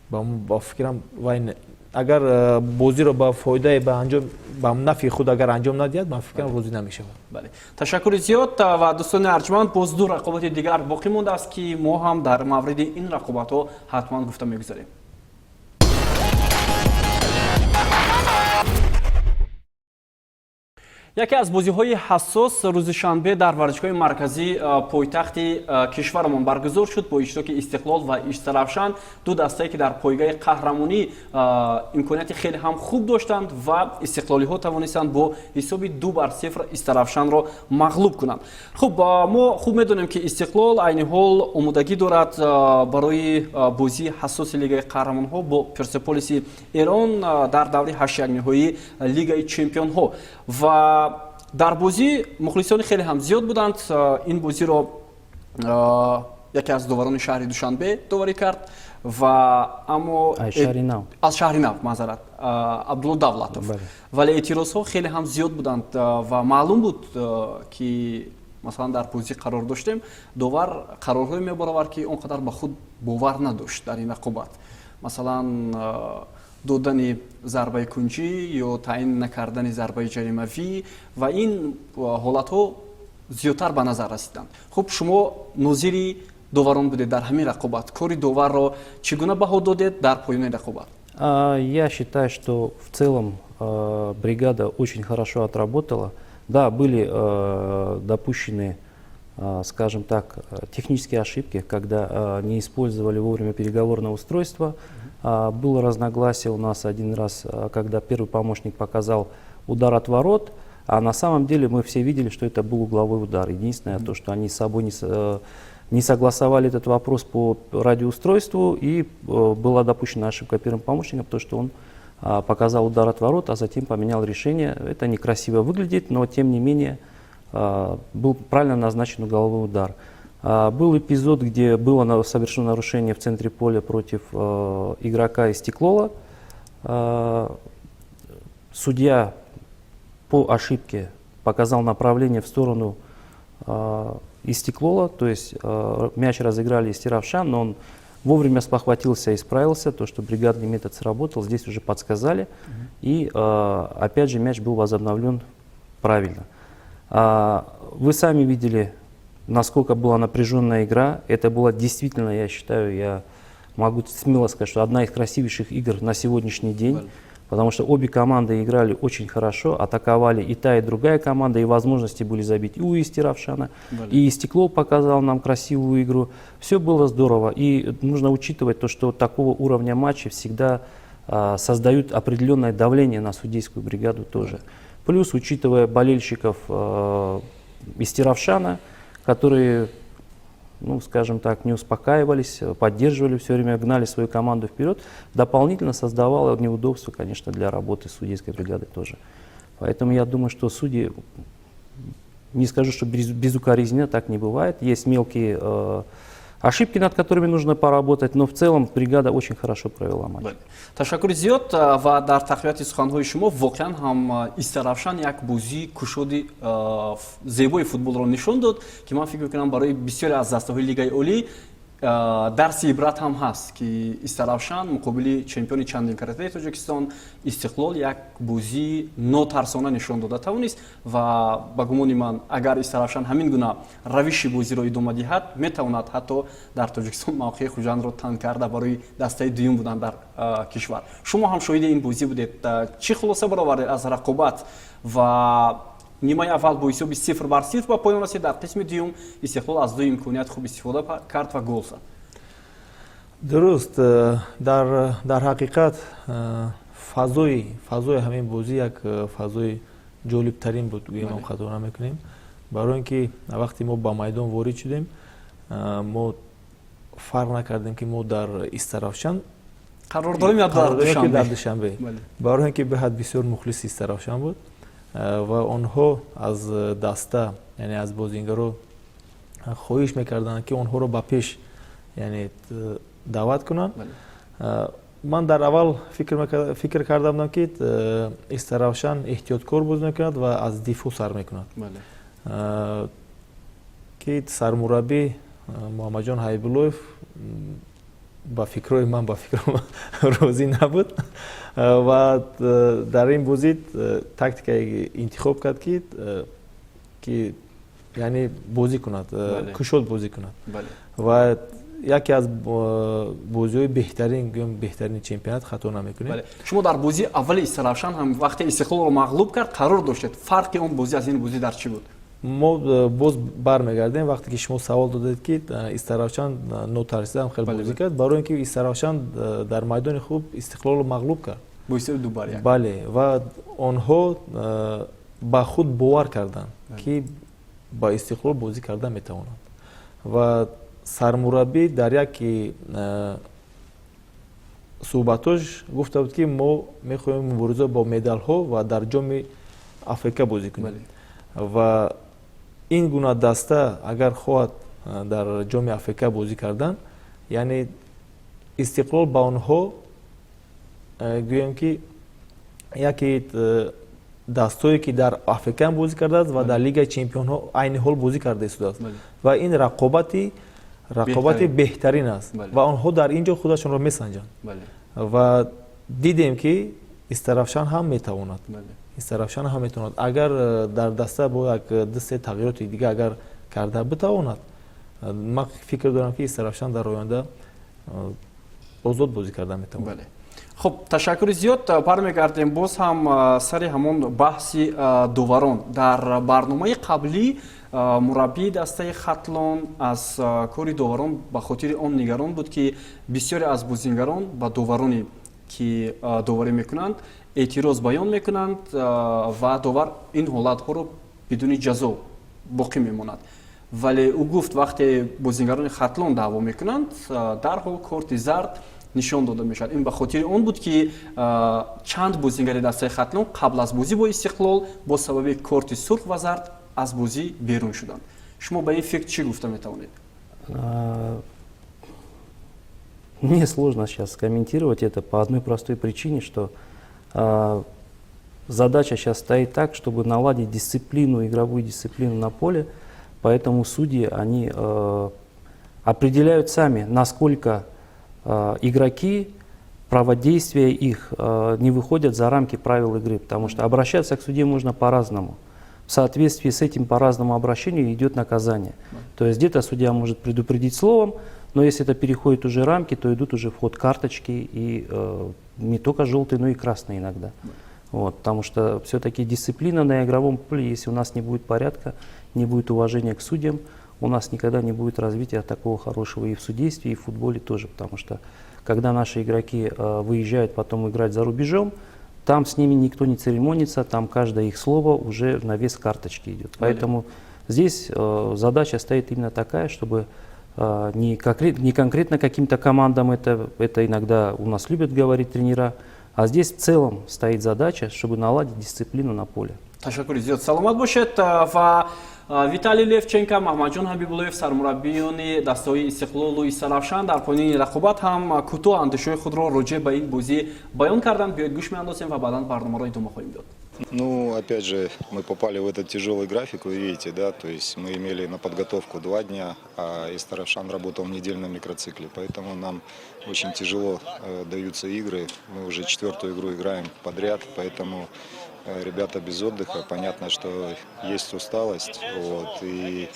Speaker 2: ба фикрам вай агар бозиро ба фоидаи ба нафи худ агар анҷом надиҳад ман фикрам розӣ намешавад.
Speaker 1: бале ташаккури зиёд ва дӯстони арҷманд боз ду рақобати дигар боқӣ мондааст ки мо ҳам дар мавриди ин рақобатҳо ҳатман гуфта мегузарем. яке аз бозиҳои ҳассос рӯзи шанбе дар варзишгоҳи марказии пойтахти кишварамон баргузор шуд бо иштироки Истиқлол ва Иштиравшан, ду дастае ки дар пойгаи қаҳрамонӣ имконияти хеле ҳам хуб доштанд ва истиқлолиҳо тавонистанд бо ҳисоби 2-0 Иштиравшанро мағлуб кунанд. Хуб, мо хуб медонем ки Истиқлол айни ҳол омодагӣ дорад барои бозии ҳассоси Лигаи Қаҳрамонҳо бо Персеполиси Эрон дар даври ҳаштякниҳоии Лигаи Чемпионҳо ва дар бозӣ мухлисони хеле ҳам зиёд буданд. Ин бозиро яке аз доварони шаҳри Душанбе доварӣ кард ва аммо аз шаҳри Нав маъзарат Абдулло Давлатов, вале эътирозҳо хеле ҳам зиёд буданд ва маълум буд ки масалан дар бозӣ қарор доштем, довар қарорҳое мебаровард ки он қадар ба худ бовар надошт дар ин рақобат, масалан додани зарбаи кунҷӣ ё таъин накардани зарбаи ҷаримавӣ ва ин ҳолатҳо зиёдтар ба назар расиданд. Хуб, шумо нозири доварон будед дар ҳамин рақобат, кори доварро чӣ гуна баҳо додед дар поёни рақобат?
Speaker 3: Я считаю, что в целом бригада очень хорошо отработала. Да, были допущены, скажем так, технические ошибки, когда не использовали вовремя переговорное устройство. Было разногласие у нас один раз, когда первый помощник показал удар от ворот, а на самом деле мы все видели, что это был угловой удар. Единственное, то, что они с собой не согласовали этот вопрос по радиоустройству, и была допущена ошибка первым помощником, то, что он показал удар от ворот, а затем поменял решение. Это некрасиво выглядит, но тем не менее был правильно назначен угловой удар. Был эпизод, где было совершено нарушение в центре поля против игрока Истиклола. Судья по ошибке показал направление в сторону Истиклола, то есть мяч разыграли Истиравшан, но он вовремя спохватился и справился, то, что бригадный метод сработал, здесь уже подсказали, и опять же мяч был возобновлен правильно. Вы сами видели, насколько была напряженная игра. Это была действительно, я считаю, я могу смело сказать, что одна из красивейших игр на сегодняшний день. Потому что обе команды играли очень хорошо, атаковали и та, и другая команда, и возможности были забить и у Истиравшана, и Истиклол показал нам красивую игру. Все было здорово, и нужно учитывать то, что такого уровня матчи всегда создают определенное давление на судейскую бригаду тоже. Плюс, учитывая болельщиков Истиравшана, которые, ну, скажем так, не успокаивались, поддерживали все время, гнали свою команду вперед, дополнительно создавало неудобства, конечно, для работы судейской бригады тоже. Поэтому я думаю, что судьи, не скажу, что безукоризненно, так не бывает, есть мелкие ошибки, над которыми нужно поработать, но в целом бригада очень хорошо провела матч.
Speaker 1: Ташаккури зиёд ва дар тақвияти суханҳои шумо воқеан ҳам Истиравшан як бозии кушоди зебои футболро нишон дод ки ман фикр мекунам барои бисёре аз дастаҳои Лигаи Олӣ дарси ибрат ҳам ҳаст ки Истиравшан муқобили чемпиони чандин каратаи Тоҷикистон Истиқлол як бозии нотарсона нишон дода тавонист ва ба гумони ман агар Истиравшан ҳамин гуна равиши бозиро идома диҳад метавонад ҳатто дар Тоҷикистон мавқеи хуҷандро тан карда барои дастаи дуюм будан дар кишвар. Шумо ҳам шоҳиди ин бозӣ будед. Чӣ хулоса баровардед аз рақобат ва нимаи аввал бо ҳисоби 0-0 ба поён расид, дар қисми дуюм Истиқлол аз ду имконият хуб истифода кард ва гол зад.
Speaker 2: дуруст, дар ҳақиқат фазои ҳамин бозӣ як фазои ҷолибтарин буд, гӯям хато намекунем, барои ин ки вақте мо ба майдон ворид шудем, мо фарқ накардем ки мо дар Истиравшан
Speaker 1: қарор дорем ё дар
Speaker 2: Душанбе, барои ин ки беҳад бисёр мухлиси Истиравшан буд ва онҳо аз даста, яъне аз бозингаро хоҳиш мекарданд ки онҳоро ба пеш, яъне даъват кунанд ман дар аввал фикр карда будам ки Истаравшан эҳтиёткор бозӣ мекунад ва аз дифоъ сар мекунад ки сармураббӣ Муҳаммадҷон Ҳайбуллоев ба фикрҳои ман ба фикрҳо розӣ набуд ва дар ин бозӣ тактикаи интихоб кард ки яъне бозӣ кунад, кушод бозӣ кунад ва яке аз бозиҳои беҳтарин гӯям беҳтарини чемпионат хато намекунем.
Speaker 1: шумо дар бозии аввали Истаравшан ҳам вақте Истиқлолро мағлуб кард қарор доштед. Фарқи он бозӣ аз ин бозӣ дар чӣ буд?
Speaker 2: мо боз бармегардем вақте ки шумо савол додед ки Истаравшан нотарсида ҳам хеле бозӣ кард, барои ин ки Истаравшан дар майдони хуб Истиқлолро мағлуб кард
Speaker 1: бо ҳисоби 2-1.
Speaker 2: бале, ва онҳо ба худ бовар карданд ки ба Истиқлол бозӣ карда метавонанд ва сармураббӣ дар яке суҳбатош гуфта буд ки мо мехоҳем мубориза бо медалҳо ва дар ҷоми Африка бозӣ кунем ва ин гуна даста агар хоҳад дар ҷоми Африка бозӣ кардан, яъне Истиқлол ба онҳо гӯям ки яке дастое ки дар Африка бозӣ кардааст ва дар Лигаи Чемпионҳо айни ҳол бозӣ карда истодааст ва ин рақобати беҳтарин аст ва онҳо дар ин ҷо худашонро месанҷанд ва дидем ки Истаравшан ҳам метавонад. Истаравшан ҳам метавонад агар дар даста бо як 2-3 тағйироти дига агар карда битавонад, ман фикр дорам ки Истаравшан дар оянда озод бозӣ карда метавонад.
Speaker 1: خب تشکر زیاد. برمیگردیم باز هم سر همون بحث دووران. در برنامه قبلی مربی دسته ختلان از کاری دووران به خاطر آن نگران بود که بسیاری از بازیگران با دوورانی که دووری میکنند اعتراض بیان میکنند و دوور این حالت ها رو بدون جزا باقی میماند. ولی او گفت وقتی بازیگران ختلان دعوا میکنند در حال کارت زرد نشان داده میشد. این به خاطر اون بود که چند بازیگر دسته ختلان قبل از بازی با استقلال با سبب کارت سرخ و زرد از بازی بیرون شدند. شما به این فکر چی گفته میتوانید؟
Speaker 3: Мне сложно сейчас комментировать это по одной простой причине, что задача сейчас стоит так, чтобы наладить дисциплину, игровую дисциплину на поле, поэтому судьи, они определяют сами, насколько игроки, праводействия их не выходят за рамки правил игры, потому что обращаться к судье можно по-разному. В соответствии с этим по-разному обращению идет наказание. То есть где-то судья может предупредить словом, но если это переходит уже рамки, то идут уже в ход карточки, и не только желтые, но и красные иногда. Вот, потому что все-таки дисциплина на игровом поле, если у нас не будет порядка, не будет уважения к судьям, у нас никогда не будет развития такого хорошего и в судействе, и в футболе тоже. Потому что когда наши игроки выезжают потом играть за рубежом, там с ними никто не церемонится, там каждое их слово уже на вес карточки идет. Поэтому здесь задача стоит именно такая, чтобы не конкретно каким-то командам, это иногда у нас любят говорить тренера, а здесь в целом стоит задача, чтобы наладить дисциплину на поле.
Speaker 1: تشکر زیاد. سلامت باشید. و ویتالی لفچنکو، محمدجان حبیب‌اللهیف، سرمربیان دسته‌های استقلال و استرافشان در پایان رقابت هم کوتاه اندیشه خود را راجع به این بازی بیان کردند. بیایید گوش می‌اندازیم و بعداً برنامه را ادامه خواهیم داد.
Speaker 10: Ну, опять же, мы попали в этот тяжелый график, вы видите, да, то есть мы имели на подготовку 2 дня, а Истаравшан работал в недельном микроцикле, поэтому нам очень тяжело даются игры. Мы уже 4-ю игру играем подряд, поэтому ребята без отдыха, понятно, что есть усталость, вот, и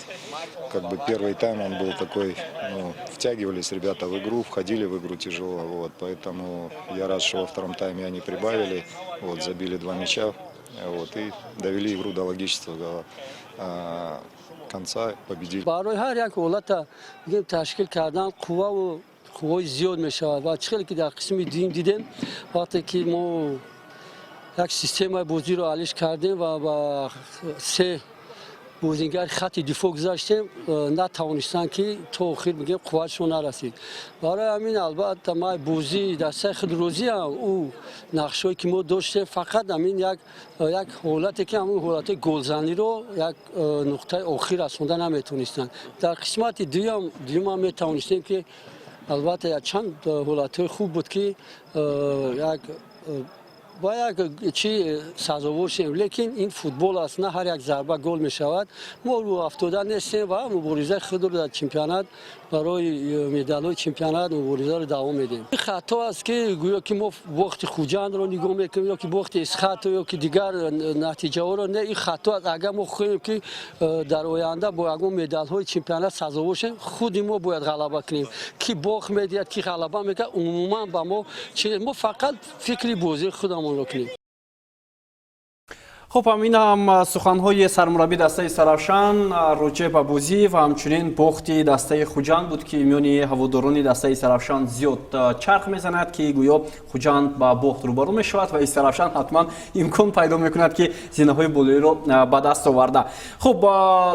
Speaker 10: как бы первый тайм он был такой, ну, втягивались ребята в игру, входили в игру тяжело, вот, поэтому я рад, что во втором тайме они прибавили, вот, забили 2 мяча, вот, и довели игру до логического конца, победили.
Speaker 11: برای هر یک حالت میگیم تشکیل کردن قوای زیاد میشه و چیزی که در قسم دیدیم وقتی که ما یک سیستم بازی رو حلش کردیم و با 3 بازیگر خط دفاع گذاشتیم نتوانستن که تا آخر بگیم قوتشون نرسید. برای همین البته ما بازی در سه خود روزی او نقشه‌ای که ما داشتیم فقط همین یک حالتی که همون حالت گلزنی رو یک نقطه آخر رسوندن نمیتونستن. در قسمت دوم هم میتونستیم که البته یک چند حالتهای خوب بود که یک با یک چی سازوار شیم، لیکن این فوتبال است، نه هر یک ضربه گل می شود. ما رو افتاده نیستیم و مبارزه خود رو در چمپیونات برای مدال چمپیونات مبارزه رو دوام میدیم. این خطا است که گویا که ما وقت خوجند رو نگاه میکنیم یا که وقت اسخط یا که دیگر نتیجه ها رو، نه، این خطا است. اگر ما خواهیم که در آینده با اون مدال های چمپیونات سازوار شیم، خود ما باید غلبه کنیم. کی باخت میدید کی غلبه میکنه، عموما با ما ما فقط فکری بازی خودمون رو کنیم.
Speaker 1: خب همین هم سخنهای سرمربی دسته سرافشان راجع به بازی و همچنین باختی دسته خوجند بود که میان هواداران دسته سرافشان زیاد چرخ میزند که گویا خوجند با باخت روبرو میشود و سرافشان حتما امکان پیدا میکند که زینه های بالایی رو به دست آورده. خب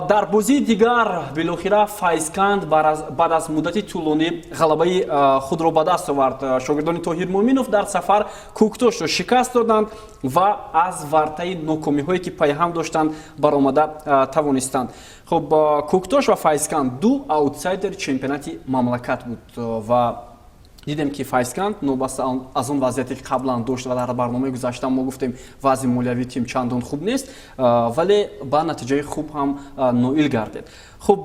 Speaker 1: در بازی دیگر بالاخره فایزکند بعد از مدت طولانی غلبه خود را به دست آورد. شاگردان طاهر مومینوف در سفر کوکتوش را شکست دادند و از ورطه ناکامی هایی که پای هم داشتند برآمده توانستند. خب کوکتوش و فایزکند دو آوتسایدر چمپیونات مملکت بود و دیدیم که فایزکند نوبسته از اون وضعیتی که قبلا داشت و در برنامه گذشته ما گفتیم وضع مالیوی تیم چندان خوب نیست ولی با نتیجه خوب هم نائل گردید. خب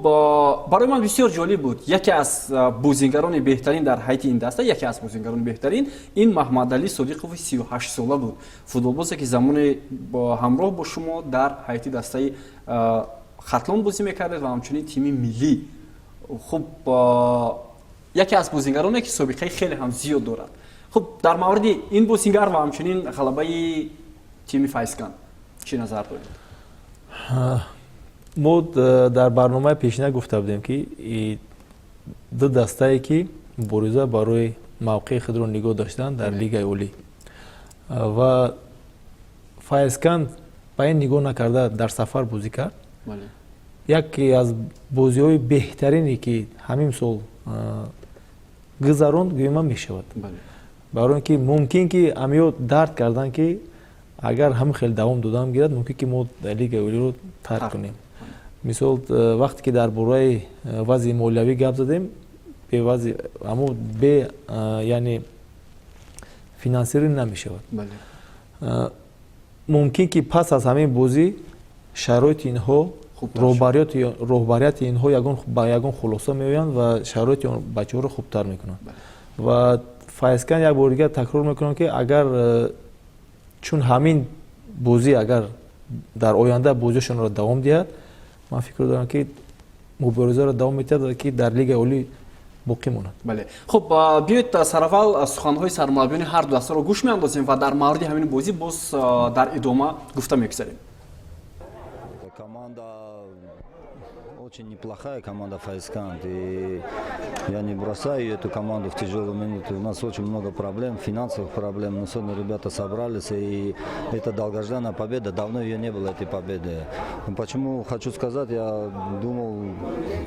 Speaker 1: برای من بسیار جالب بود. یکی از بازیگران بهترین در حیط این دسته، یکی از بازیگران بهترین، این محمد علی صادقوف 38 ساله بود. فوتبالبازی که زمان با همراه با شما در حیط دسته خطلان بازی میکرد و همچنین تیم ملی. خب یکی از بازیگرانی که سابقه خیلی هم زیاد دارد. خب در مورد این بازیگر و همچنین غلبه تیم فایزکند چی نظر دارید؟
Speaker 2: ما در برنامه پیشینه گفته بودیم که دو دسته که مبارزه برای موقع خود را نگاه داشتن در لیگ اولی و فایزکند به این نگاه نکرده در سفر بازی کرد. یکی از بازی‌های بهترینی که همین سال گذراند گویما میشود. برای اینکه ممکن که امیو درد کردن که اگر هم خیلی دوام دادم گیرد ممکن که ما لیگ اولی رو ترک کنیم. مثال وقتی که در برای وضع مالیوی گپ زدیم به وضع اما به یعنی فینانسیری نمیشود. ممکن که پس از همین بازی شرایط اینها رهبریت اینها یگان خلاصه میآیند و شرایط بچه‌ها رو خوبتر میکنند. و فایزکند یک بار دیگه تکرار میکنم که اگر چون همین بازی اگر در آینده بازیشون را دوام دهد، من فکر دارم که مبارزه را دوام می‌دهد که در لیگ اولی باقی ماند. بله.
Speaker 1: خب بیایید سراول سخن‌های سرمربیان هر دو دسته را گوش می‌اندازیم و در مورد همین بازی باز در ادامه گفته می‌گذاریم.
Speaker 12: Очень неплохая команда Файзканд, и я не бросаю эту команду в тяжелые минуты. У нас очень много проблем, финансовых проблем, но сегодня ребята собрались, и это долгожданная победа, давно ее не было, этой победы. Почему хочу сказать, я думал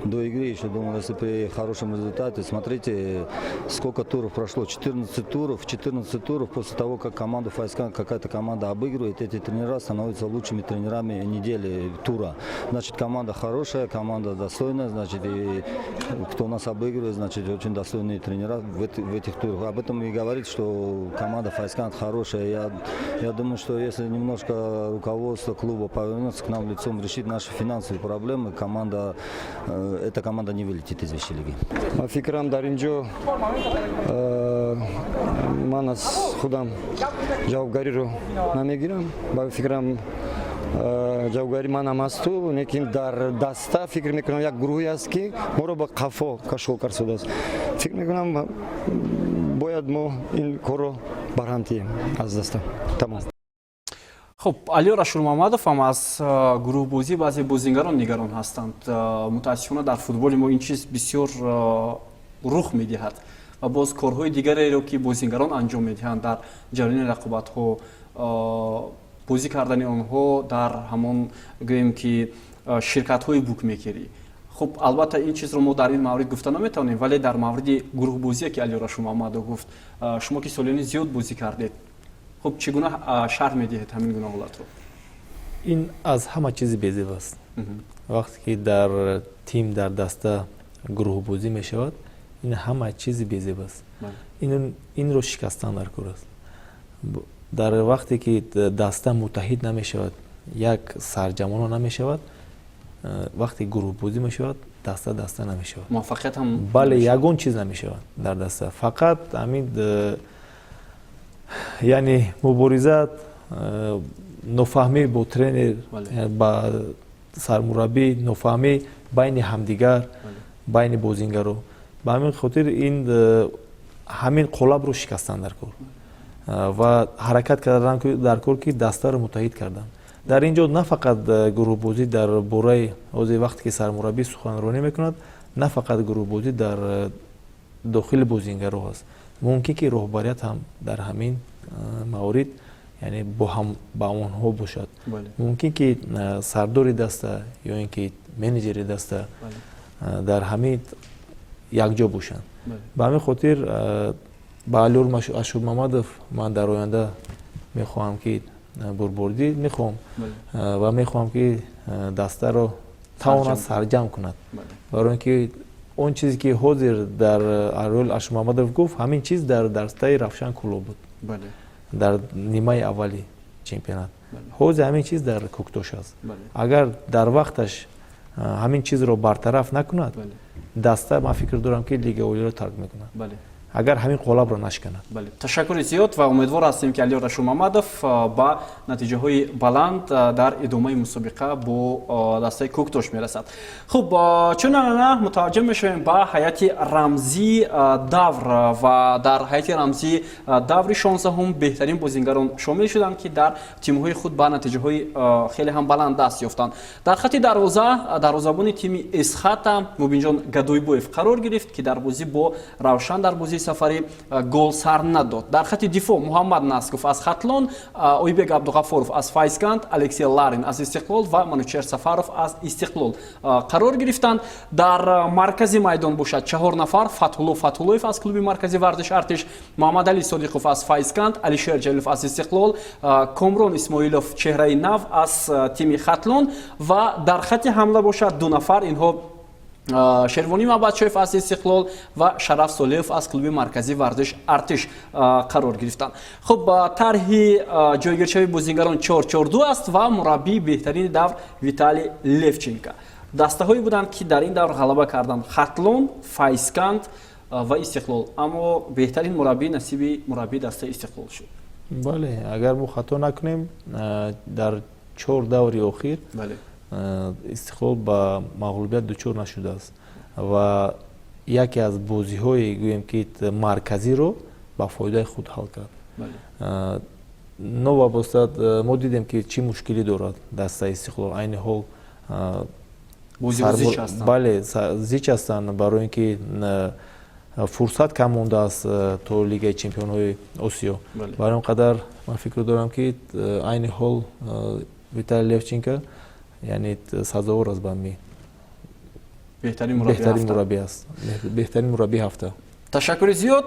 Speaker 12: до игры, еще думал, если при хорошем результате, смотрите, сколько туров прошло, 14 туров после того, как команду Файзканд какая-то команда обыгрывает, эти тренера становятся лучшими тренерами недели, тура. Значит, команда хорошая, команда достойная, значит, и кто нас обыгрывает, значит, очень достойные тренера в этих турах. Об этом и говорит, что команда Файзканд хорошая. Я думаю, что если немножко руководство клуба повернется к нам лицом, решит наши финансовые проблемы, эта команда не вылетит из высшей лиги.
Speaker 13: Фикрам даринҷо ман аз худам ҷавобгариро намегирам. Ба фикрам ҷавобгари манам асту, лекин дар даста фикр мекунам як гурӯҳе аст ки моро ба қафо кашол карсудааст. Фикр мекунам бояд мо ин корро барҳам тием аз даста. Тамом.
Speaker 1: خب علی رسول محمدов هم از گروه بازی بعضی بازیگران نگران هستند. متاسفانه در فوتبال ما این چیز بسیار رخ میدهد و باز کارهای دیگری را که بازیگران انجام میدهند در جریان رقابت ها بازی کردن آنها در همان گویم که شرکت های بوک میکری. خب البته این چیز رو ما در این مورد گفته نمیتونیم، ولی در مورد گروه بازی که علی رسول محمدov گفت، شما که سالیان زیاد بازی کردید، خب چگونه شرح میدهید همین گونه حالت رو؟
Speaker 2: این از همه چیز بی‌زیب است. وقتی که در تیم در دسته گروه بازی می شود، این همه چیزی بیزیب است. این رو شکستن در کار است. در وقتی که دسته متحد نمی شود، یک سرجمانه نمی شود، وقتی گروه بازی می شود دسته نمی شود.
Speaker 1: موفقیت هم
Speaker 2: بله یگون چیز نمی شود در دسته. فقط همین یعنی مبارزات نفهمی با ترینر با سرمربی، نفهمی بین همدیگر، بین بازیگرا. به همین خاطر این همین قلاب رو شکستن در کار و حرکت کردن در کار که دسته رو متحد کردن. در اینجا نه فقط گروه بازی در باره از وقتی که سرمربی سخنرانی میکند، نه فقط گروه بازی در داخل بازیگرا هست. ممکن که رهبریت هم در همین موارد یعنی با آنها باشد. ممکن که سردار دسته یا اینکه منیجر دسته در همین یک جا باشند. به همین خاطر با علور اشوب محمدов من در آینده میخواهم که بربردی میخوام و میخوام که دسته رو تواند سرجم کند. برای اینکه اون چیزی که حاضر در علور اشوب محمدов گفت همین چیز در دسته رفشن کلوب بود. در نیمه اولی چمپیونات حاضر همین چیز در کوکتوش است. اگر در وقتش همین چیز رو برطرف نکند دسته من فکر دارم که لیگ اولی رو ترک میکنه. اگر همین قلاب رو نشکنه.
Speaker 1: تشکر زیاد و امیدوار هستیم که علیور اشوب محمدов با نتیجه های بلند در ادامه مسابقه با دسته کوکتوش میرسد. خب چون متوجه میشویم با هیئت رمزی دور و در هیئت رمزی دور 16 هم بهترین بازیگران شامل شدند که در تیم های خود با نتیجه های خیلی هم بلند دست یافتند. در خط دروازه‌بان تیم اسخات مبینجان گدویبویف قرار گرفت که در بازی با روشن در بازی سفری گل سر نداد. در خط دفاع محمد ناسکوف از خاطلون، اویبек عبدالغفورов از فایسکند، الکسی لارین از استقلال و منوچهر сафаров از استقلال قرار گرفتند. در مرکز میدان باشد 4 نفر: فتحالله فتحاللویف از کلوب مرکزی ورزش ارتش، محمد علی صادقов از فایسکند، علیشیر جلیلov از استقلال، کامران اسماعیلov چهره نو از تیم خاطلون و در خط حمله باشد 2 نفر: اینها شروانی محمدشاهیف از استقلال و شرف صالحov از کلوب مرکزی ورزش ارتش قرار گرفتند. خب طرح جایگیرشوی بازیگران 4-4-2 است و مربی بهترین دور ویتالی لفچنکو. دسته هایی بودند که در این دور غلبه کردند: خاطلون، فایسکند و استقلال. اما بهترین مربی نصیب مربی دسته استقلال شد.
Speaker 2: بله اگر ما خطا نکنیم در 4 دوری اخیر استقلال با مغلوبیت دچار نشده است و یکی از بازی های گویم که مرکزی رو با فایده خود حل کرد. نوابستاد ما دیدیم که چی مشکلی دارد دسته استقلال. عین حال بله زیچ هستند برای اینکه فرصت کم مونده است تو لیگ چمپیون های آسیا. برای اون قدر من فکر دارم که عین حال ویتالی لفچنکو یعنی سزاوار است به می بهترین مربی است. بهترین مربی هفته.
Speaker 1: تشکر زیاد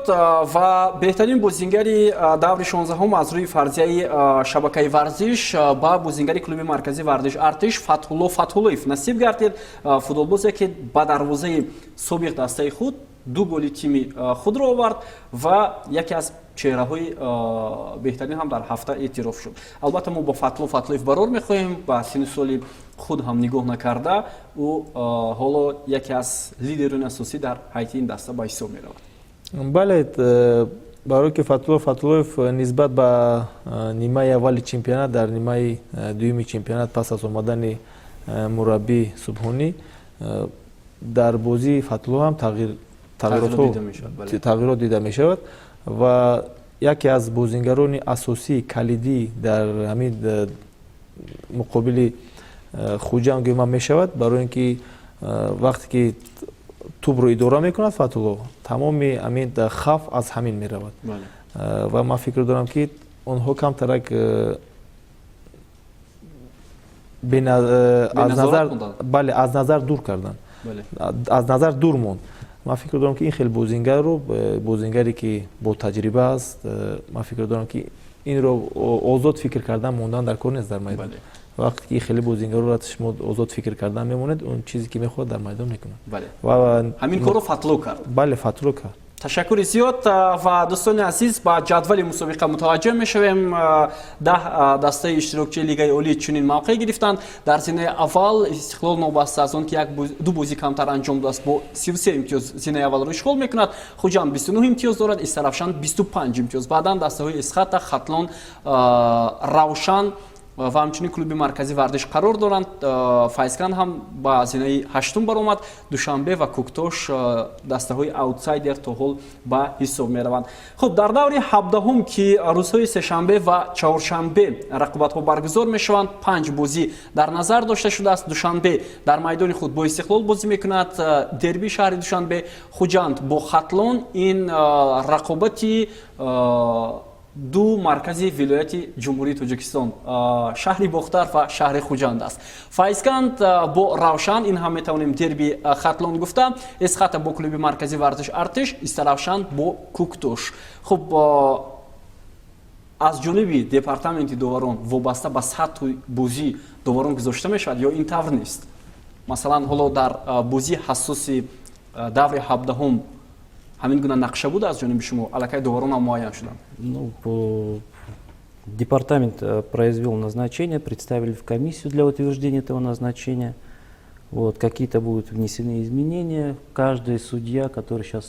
Speaker 1: و بهترین بازیگری دور 16 هم از روی فرضیه شبکه ورزش با بازیگری کلوب مرکزی ورزش ارتش فتحالله فتحاللویف نصیب گردید. فوتبالبازی که با دروازه سابق دسته خود 2 گل تیم خود را آورد و یکی از چهره های بهترین هم در هفته اعتراف شد. البته ما با فتحالله برار میخواهیم با سن سال خود هم نگاه نکرده و حالا یکی از لیدران اساسی در هیئت این دسته به حساب میرود.
Speaker 2: بله برای که فتحالله نسبت به نیمه اول چمپیونات در نیمه دوم چمپیونات پس از آمدن مربی سبحانی در بازی فتحالله هم تغییرات دیده می شود و یکی از بازیگران اساسی کلیدی در همین مقابل خوجا گویم می شود. برای اینکه وقتی که توپ رو اداره میکند فتحالله تمام همین خوف از همین می رود و من فکر دارم که اونها کم ترک از نظر دور کردن. از نظر دور موند. من فکر دارم که این خیلی بازیگری که با تجربه است. من فکر دارم که این رو آزاد فکر کردن موندن در کار نیست در میدان. وقتی که خیلی بازیکن‌ها رو شما آزاد فکر کردن میمونید اون چیزی که میخواد در میدان میکنه.
Speaker 1: بله.
Speaker 2: و
Speaker 1: همین کارو فتلو کرد.
Speaker 2: بله فتلو کرد.
Speaker 1: تشکر زیاد و دوستان عزیز با جدول مسابقه متوجه میشویم. 10 دسته اشتراکچی لیگ اولی چنین موقع گرفتند. در زینه اول استقلال نوبسته از اون که دو بازی کمتر انجام داد با 33 امتیاز زینه اول رو اشغال میکند. خوجند 29 امتیاز دارد، استرافشان 25 امتیاز. بعدا دسته های اسخات، خطلان، روشن و همچنین کلوب مرکزی ورزش قرار دارند. فایزکان هم با زینه هشتم برآمد. دوشنبه و کوکتوش دسته های اوتسایدر تا حال با حساب می روند. خب در دور 17 که روزهای سه‌شنبه و چهارشنبه رقابت ها برگزار می شوند 5 بازی در نظر داشته شده است. دوشنبه در میدان خود با استقلال بازی می کند. دربی شهر دوشنبه. خوجند با خطلان. این رقابتی دو مرکزی ولایت جمهوری تاجیکستان شهر باختر و شهر خوجند است. فایزکند با روشن، این هم میتونیم دربی خطلان گفتم. اسخات با کلوب مرکزی ورزش ارتش، استرافشان با کوکتوش. خب از جانب دپارتمنت داوران وابسته به سطح بازی داوران گذاشته میشود یا این طور نیست؟ مثلا حالا در بازی حساس دور 17 همین گونه نقشه بود از جانب شما؟ الکی داوران هم معین شدن؟
Speaker 3: Департамент произвел назначение, представили в комиссию для утверждения этого назначения. Вот, какие-то будут внесены изменения. Каждый судья, который сейчас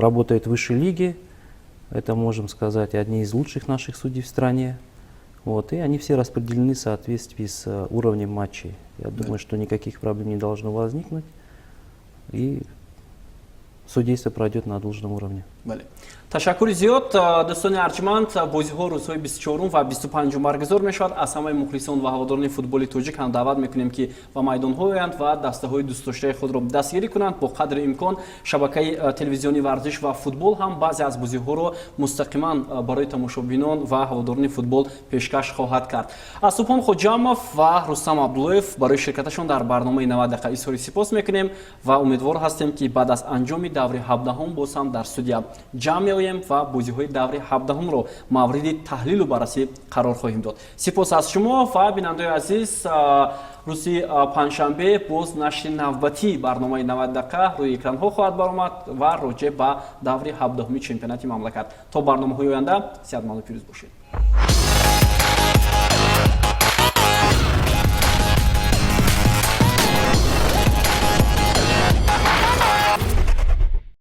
Speaker 3: работает в высшей лиге, это, можем сказать, одни из лучших наших судей в стране. Вот, и они все распределены в соответствии с уровнем матчей. Я думаю, что никаких проблем не должно возникнуть. И судейство пройдет на должном уровне.
Speaker 1: تشکر زیاد دوستان ارجمند. بازی ها روزهای 24 و 25 برگزار می شود. از همه مخلصان و هواداران فوتبال تاجیک هم دعوت میکنیم که و میدان ها آیند و دسته های دوست داشته خود را دستگیری کنند. با قدر امکان شبکه تلویزیونی ورزش و فوتبال هم بعضی از بازی ها را مستقیما برای تماشابینان و هواداران فوتبال پیشکش خواهد کرد. از سپان خوجامов و رستم عبداللهیف برای شرکتشان در برنامه 90 دقیقه اظهار سپاس میکنیم و امیدوار هستیم که بعد از انجام دوره 17 باز هم در استودیو جمع و بازی های دوره 17 رو مورد تحلیل و بررسی قرار خواهیم داد. سپاس از شما و بیننده عزیز. روز پنجشنبه باز نشر نوبتی برنامه 90 دقیقه روی اکران ها خواهد برآمد و راجع به دوره 17 چمپیونات مملکت. تا برنامه های آینده صحتمند و پیروز باشید.